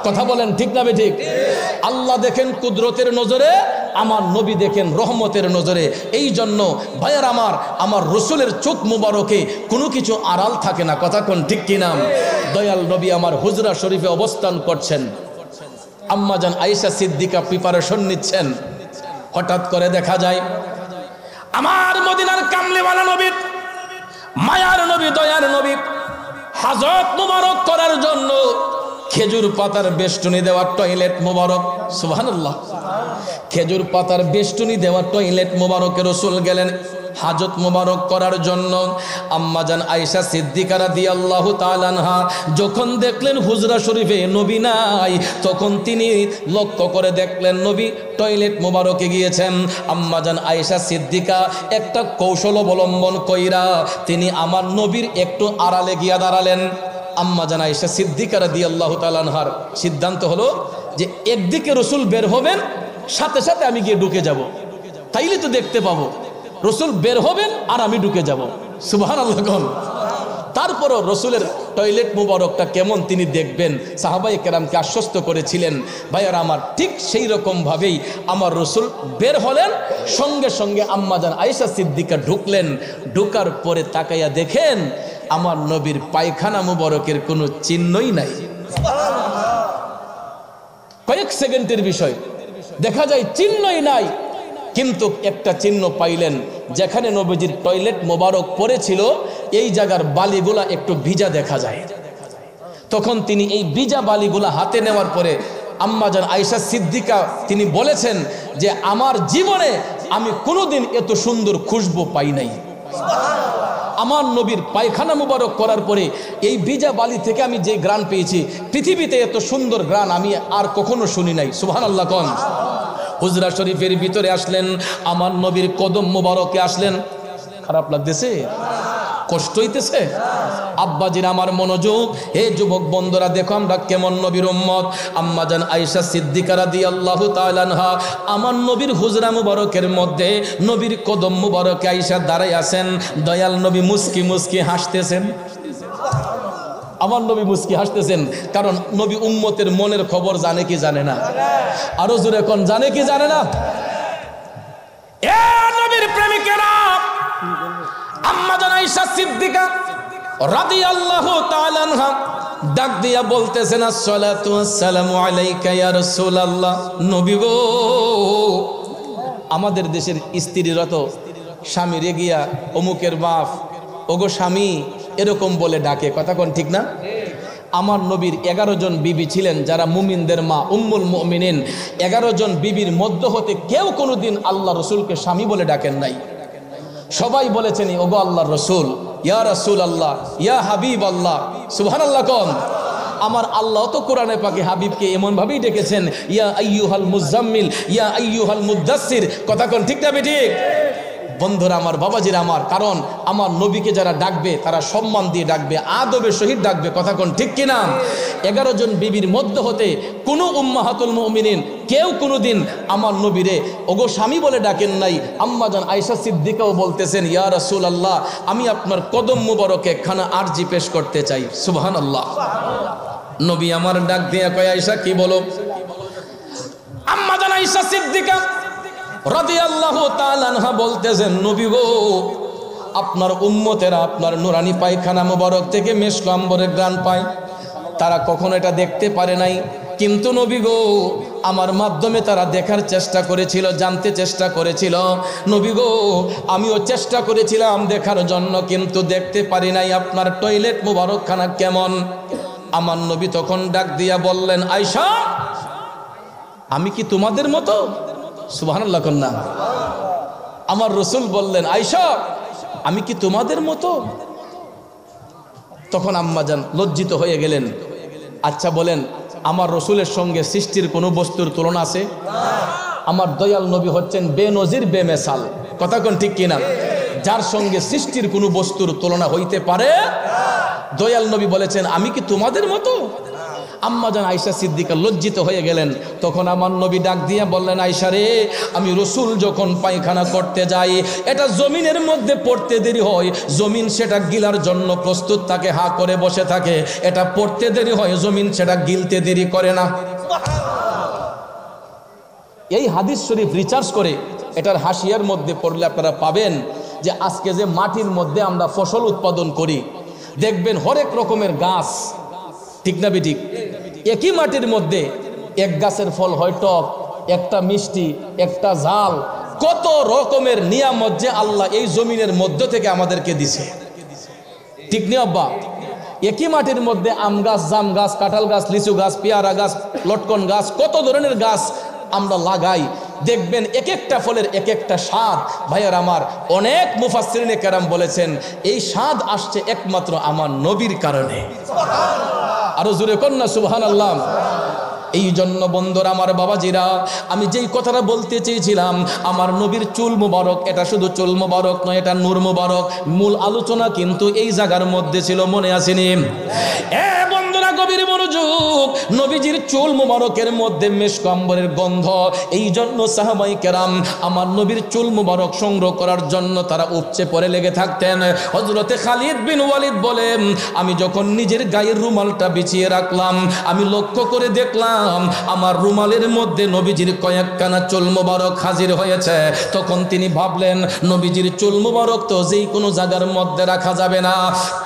কথা বলেন ঠিক না ঠিক? আল্লাহ দেখেন কুদরতের নজরে, আমার নবী দেখেন রহমতের নজরে। এই জন্য ভাইয়ার আমার রসুলের চোখ মুবারকে কোনো কিছু আড়াল থাকে না। কথা কোন ঠিক কিনা? দয়াল নবী আমার হুজরা শরীফে অবস্থান করছেন, আম্মাজান আয়েশা সিদ্দিকা প্রিপারেশন নিচ্ছেন। হঠাৎ করে দেখা যায় আমার মদিনার কামলিওয়ালা নবী, মায়ার নবী, দয়ার নবী হাজত মুবারক করার জন্য খেজুর পাতার বেষ্টনী দেওয়া টয়লেট মুবারক, সুবহানাল্লাহ, খেজুর পাতার বেষ্টনী দেওয়া টয়লেট মুবারকে রসুল গেলেন হাজত মুবারক করার জন্য। আম্মাজান আয়েশা সিদ্দিকা রাদিয়াল্লাহু তাআলা আনহা যখন দেখলেন হুজরা শরীফে নবী নাই, তখন তিনি লক্ষ্য করে দেখলেন নবী টয়লেট মুবারকে গিয়েছেন। আম্মাজান আয়েশা সিদ্দিকা একটা কৌশল অবলম্বন কইরা তিনি আমার নবীর একটু আড়ালে গিয়া দাঁড়ালেন। আম্মাজান আয়েশা সিদ্দিকা রাদিয়াল্লাহু তাআলা আনহার সিদ্ধান্ত হলো যে একদিকে রসুল বের হবেন, সাথে সাথে আমি গিয়ে ঢুকে যাব, তাইলে তো দেখতে পাবো। রসুল বের হবেন আর আমি ঢুকে যাব, সুবহানাল্লাহ। তারপরও রসুলের টয়লেট মুবারকটা কেমন তিনি দেখবেন সাহাবায়ে কেরামকে আশ্বস্ত করেছিলেন। ভাইয়ারা আমার, ঠিক সেই রকমভাবেই আমার রসুল বের হলেন, সঙ্গে সঙ্গে আম্মাজান আয়েশা সিদ্দিকা ঢুকলেন। ঢুকার পরে তাকাইয়া দেখেন আমার নবীর পায়খানা মুবারকের কোনো চিহ্নই নাই। কয়েক সেকেন্ডের বিষয়, দেখা যায় চিহ্নই নাই, কিন্তু একটা চিহ্ন পাইলেন, যেখানে নবীজির টয়লেট মোবারক পড়েছিল এই জায়গার বালিগুলা একটু ভিজা দেখা যায়। তখন তিনি এই ভিজা বালিগুলা হাতে নেওয়ার পরে আম্মাজান আয়েশা সিদ্দিকা তিনি বলেছেন যে আমার জীবনে আমি কোনোদিন এত সুন্দর খুশবু পাই নাই। আমার নবীর পায়খানা মুবারক করার পরে এই ভিজা বালি থেকে আমি যে গ্রান পেয়েছি, পৃথিবীতে এত সুন্দর গ্রান আমি আর কখনো শুনি নাই। সুবহানাল্লাহ কোন। হুজরা শরীফের ভিতরে আসলেন, আমার নবীর কদম মুবারকে আসলেন। খারাপ লাগতেছে? কষ্ট হইতেছে? আব্বাজির আমার মনোযোগ, হে যুবক বন্ধুরা দেখো আমরা কেমন নবীর উম্মত। আম্মাজান আয়েশা সিদ্দিকা রাদিয়াল্লাহু তাআলা আনহা আমার নবীর হুজরা মুবারকের মধ্যে নবীর কদম মুবারকে আয়েশা দাঁড়ায় আছেন। দয়াল নবী মুস্কি মুস্কি হাসতেছেন। আমার নবী মুস্কি হাসতেছেন, কারণ নবী উম্মতের মনের খবর জানে কি জানে না? আরো জোরে কোন, জানে কি জানে না? এ নবীর প্রেমিকেরা, আম্মাজান আয়েশা সিদ্দিকা রাদিয়াল্লাহু তাআলা আনহা ডাক দিয়া বলতেছেন, আসসালাতু ওয়াসসালামু আলাইকা ইয়া রাসূলুল্লাহ। নবী গো, আমাদের দেশের স্ত্রীরা তো স্বামীরে গিয়া অমুকের বাপ, ওগো স্বামী এরকম বলে ডাকে। কথা কোন ঠিক না? আমার নবীর 11 জন বিবি ছিলেন যারা মুমিনদের মা, উম্মুল মুমিনিন। 11 জন বিবির মধ্য হতে কেউ কোনোদিন আল্লাহ রসুলকে স্বামী বলে ডাকেন নাই। সবাই বলেছেন ওগো আল্লাহর রসুল, ইয়া রাসূলুল্লাহ, ইয়া হাবিব আল্লাহ। সুবহানাল্লাহ কোন। আমার আল্লাহ তো কোরআনে পাকে হাবিবকে এমনভাবেই ডেকেছেন, ইয়া আইয়ুহাল মুজাম্মিল, ইয়া আইয়ুহাল মুদ্দাসসির। কথা কোন ঠিক না বেঠিক? বন্ধুরা আমার, বাবাজিরা আমার, কারণ আমার নবীকে যারা ডাকবে তারা সম্মান দিয়ে ডাকবে, আদবের সহিত ডাকবে। কথা কোন ঠিক কিনা? 11 জন বিবির মধ্য হতে কোনো উম্মাহাতুল মুমিনিন কেউ কোনোদিন আমার নবীরে ওগো স্বামী বলে ডাকেন নাই। আম্মা জান আয়েশা সিদ্দিকাও বলতেছেন, ইয়া রাসূলুল্লাহ, আমি আপনার কদম মুবারকে একখানা আরজি পেশ করতে চাই। সুবহানাল্লাহ। নবী আমার ডাক দিয়া কয়, আয়েশা কি বলো? আম্মা জান আয়েশা সিদ্দিকা রাদিয়াল্লাহু তাআলা আনহা বলতেছেন, নবী গো, আপনার উম্মতেরা আপনার নুরানি পায়খানা মুবারক থেকে মেশক আম্বরের ঘ্রাণ পায়, তারা কখনো এটা দেখতে পারে নাই, কিন্তু নবী গো আমার মাধ্যমে তারা দেখার চেষ্টা করেছিল, জানতে চেষ্টা করেছিল। নবী গো আমিও চেষ্টা করেছিলাম দেখার জন্য, কিন্তু দেখতে পারি নাই আপনার টয়লেট মুবারকখানা কেমন। আমার নবী তখন ডাক দিয়া বললেন, আয়েশা, আমি কি তোমাদের মতো? সুবহানাল্লাহ কন্যা। আমার রসুল বললেন, আয়েশা, আমি কি তোমাদের মতো? তখন আম্মাজান লজ্জিত হয়ে গেলেন। আচ্ছা বলেন, আমার রসুলের সঙ্গে সৃষ্টির কোনো বস্তুর তুলনা আছে? আমার দয়াল নবী হচ্ছেন বেনজির বেমেসাল। কথা কোন ঠিক কিনা? যার সঙ্গে সৃষ্টির কোনো বস্তুর তুলনা হইতে পারে। দয়াল নবী বলেছেন, আমি কি তোমাদের মতো? আম্মা জান আয়েশা সিদ্দিকা লজ্জিত হয়ে গেলেন। তখন আমার নবী ডাক দিয়ে বললেন, আয়েশা রে, আমি রসুল যখন পায়খানা করতে যাই, এটা জমিনের মধ্যে পড়তে দেরি হয়, জমিন সেটা গিলার জন্য প্রস্তুত থাকে, হা করে বসে থাকে, এটা পড়তে দেরি হয়, জমিন সেটা গিলতে দেরি করে না। এই হাদিস শরীফ রিসার্চ করে এটার হাসিয়ার মধ্যে পড়লে আপনারা পাবেন যে আজকে যে মাটির মধ্যে আমরা ফসল উৎপাদন করি, দেখবেন হরেক রকমের গাছ, ঠিক না বেঠিক? একই মাটির মধ্যে এক গাছের ফল হয় টক, একটা মিষ্টি, একটা ঝাল, কত রকমের নিয়ামত যে আল্লাহ এই জমিনের মধ্য থেকে আমাদেরকে দিছে, ঠিক না আব্বা? একই মাটির মধ্যে আম গাছ, জাম গাছ, কাঁঠাল গাছ, লিচু গাছ, পেয়ারা গাছ, লটকন গাছ, কত ধরনের গাছ আমরা লাগাই, দেখবেন এক একটা ফলের এক একটা স্বাদ। ভাইয়ার আমার, অনেক মুফাসসিরিনে কেরাম বলেছেন এই স্বাদ আসছে একমাত্র আমার নবীর কারণে। আরো জোরে কন্যা সুবহানাল্লাহ। এই জন্য বন্ধুরা আমার, বাবাজিরা, আমি যেই কথাটা বলতে চেয়েছিলাম, আমার নবীর চুল মুবারক, এটা শুধু চুল মুবারক নয়, এটা নূর মুবারক। মূল আলোচনা কিন্তু এই জায়গার মধ্যে ছিল, মনে আসেনি? বন্ধুরা গভীর মনোযোগ। নবীজির চুল মুবারকের মধ্যে মেশক আম্বরের গন্ধ। এই জন্য সাহাবাই কেরাম আমার নবীর চুল মুবারক সংগ্রহ করার জন্য তারা উপচে পড়ে লেগে থাকতেন। হযরতে খালিদ বিন ওয়ালিদ বলেন, আমি যখন নিজের গায়ের রুমালটা বিছিয়ে রাখলাম, আমি লক্ষ্য করে দেখলাম আমার রুমালের মধ্যে নবীজির কয়েকখানা চুল মুবারক হাজির হয়েছে। তখন তিনি ভাবলেন, নবীজির চুল মুবারক তো যেই কোনো জায়গার মধ্যে রাখা যাবে না,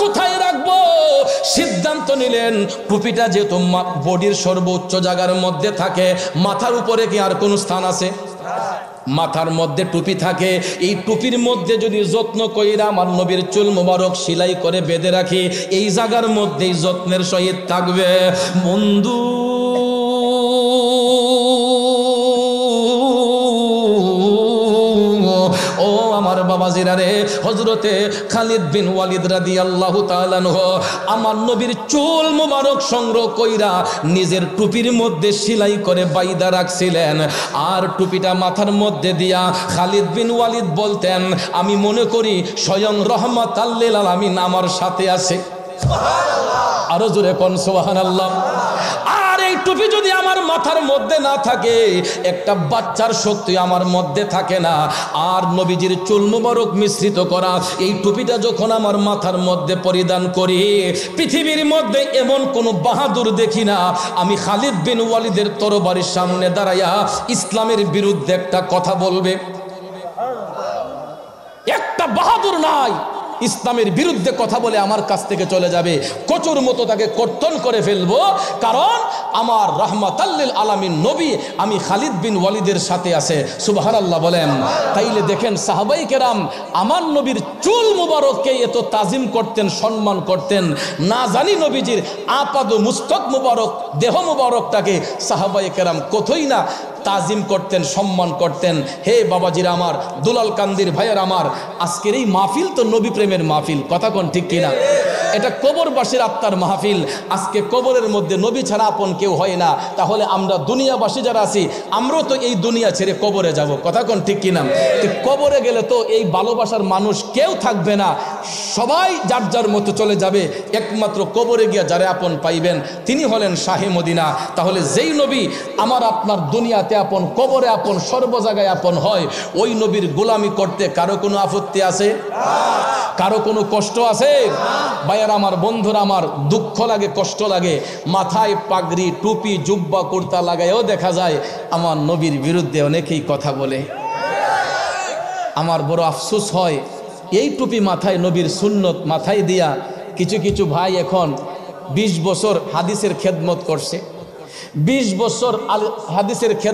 কোথায় রাখবো? সিদ্ধান্ত নিলেন, টুপিটা যেহেতু বডির সর্বোচ্চ জায়গার মধ্যে থাকে, মাথার উপরে কি আর কোনো স্থান আছে? মাথার মধ্যে টুপি থাকে, এই টুপির মধ্যে যদি যত্ন কইরা আমার নবীর চুল মুবারক সেলাই করে বেঁধে রাখি, এই জায়গার মধ্যেই যত্নের সহিত থাকবে। বন্ধু ও আমার বাবাজিরা রে, হযরতে খালিদ বিন ওয়ালিদ রাদিয়াল্লাহু তাআলা আনহু আমার নবীর চুল মুবারক সংগ্রহ কইরা নিজের টুপির মধ্যে সেলাই করে বাইদা রাখছিলেন। আর টুপিটা মাথার মধ্যে দিয়া খালিদ বিন ওয়ালিদ বলতেন, আমি মনে করি স্বয়ং রহমাতাল লিল আলামিন আমার সাথে আছে। সুবহানাল্লাহ। আরো জোরে কোন সুবহানাল্লাহ। এই টুপি যদি আমার মাথার মধ্যে না থাকে, একটা বাচ্চার শক্তি আমার মধ্যে থাকে না। আর নবীজির চুল মুবারক মিশ্রিত করা এই টুপিটা যখন আমার মাথার মধ্যে পরিধান করি, পৃথিবীর মধ্যে এমন কোন বাহাদুর দেখি না আমি খালিদ বিন ওয়ালিদের তরবারির সামনে দাঁড়াইয়া ইসলামের বিরুদ্ধে একটা কথা বলবে। একটা বাহাদুর নাই ইসলামের বিরুদ্ধে কথা বলে আমার কাছ থেকে চলে যাবে, কচুর মতো তাকে কর্তন করে ফেলবো। কারণ আমার রাহমাতাল লিল আলামিন নবী আমি খালিদ বিন ওয়ালিদের সাথে আছে। সুবহানাল্লাহ বলেন। তাইলে দেখেন সাহাবাই কেরাম আমার নবীর চুল মুবারককে এত তাজিম করতেন, সম্মান করতেন। না জানি নবীজির আপাদ মুস্তক মুবারক, দেহ মুবারকটাকে সাহাবাই কেরাম কতই না তাজিম করতেন, সম্মান করতেন। হে বাবাজিরা আমার, দুলাল কান্দির ভাইয়ের আমার, আজকের এই মাহফিল তো নবী প্রেমের মাহফিল। কথা কোন ঠিক কিনা? এটা কবরবাসীর আত্মার মাহফিল। আজকে কবরের মধ্যে নবী ছাড়া আপন কেউ হয় না, তাহলে আমরা দুনিয়াবাসী যারা আছি আমরাও তো এই দুনিয়া ছেড়ে কবরে যাব, কথা কোন ঠিক কিনা? তো কবরে গেলে তো এই ভালোবাসার মানুষ কেউ থাকবে না, সবাই যার যার মতো চলে যাবে। একমাত্র কবরে গিয়া যারা আপন পাইবেন তিনি হলেন শাহে মদিনা। তাহলে যেই নবী আমার আপনার দুনিয়াতে আপন, কবরে আপন, সর্ব জায়গায় আপন হয়, ওই নবীর গোলামি করতে কারো কোনো আপত্তি আছে? কারো কোনো কষ্ট আছে? ভাইয়ার আমার, বন্ধুরা আমার, দুঃখ লাগে, কষ্ট লাগে। মাথায় পাগড়ি, টুপি, জুব্বা, কুর্তা লাগায়ও দেখা যায় আমার নবীর বিরুদ্ধে অনেকেই কথা বলে। আমার বড় আফসোস হয়, এই টুপি মাথায়, নবীর সুন্নত মাথায় দিয়া কিছু কিছু ভাই এখন 20 বছর হাদিসের খেদমত করছে, 20 বছর হাদিসের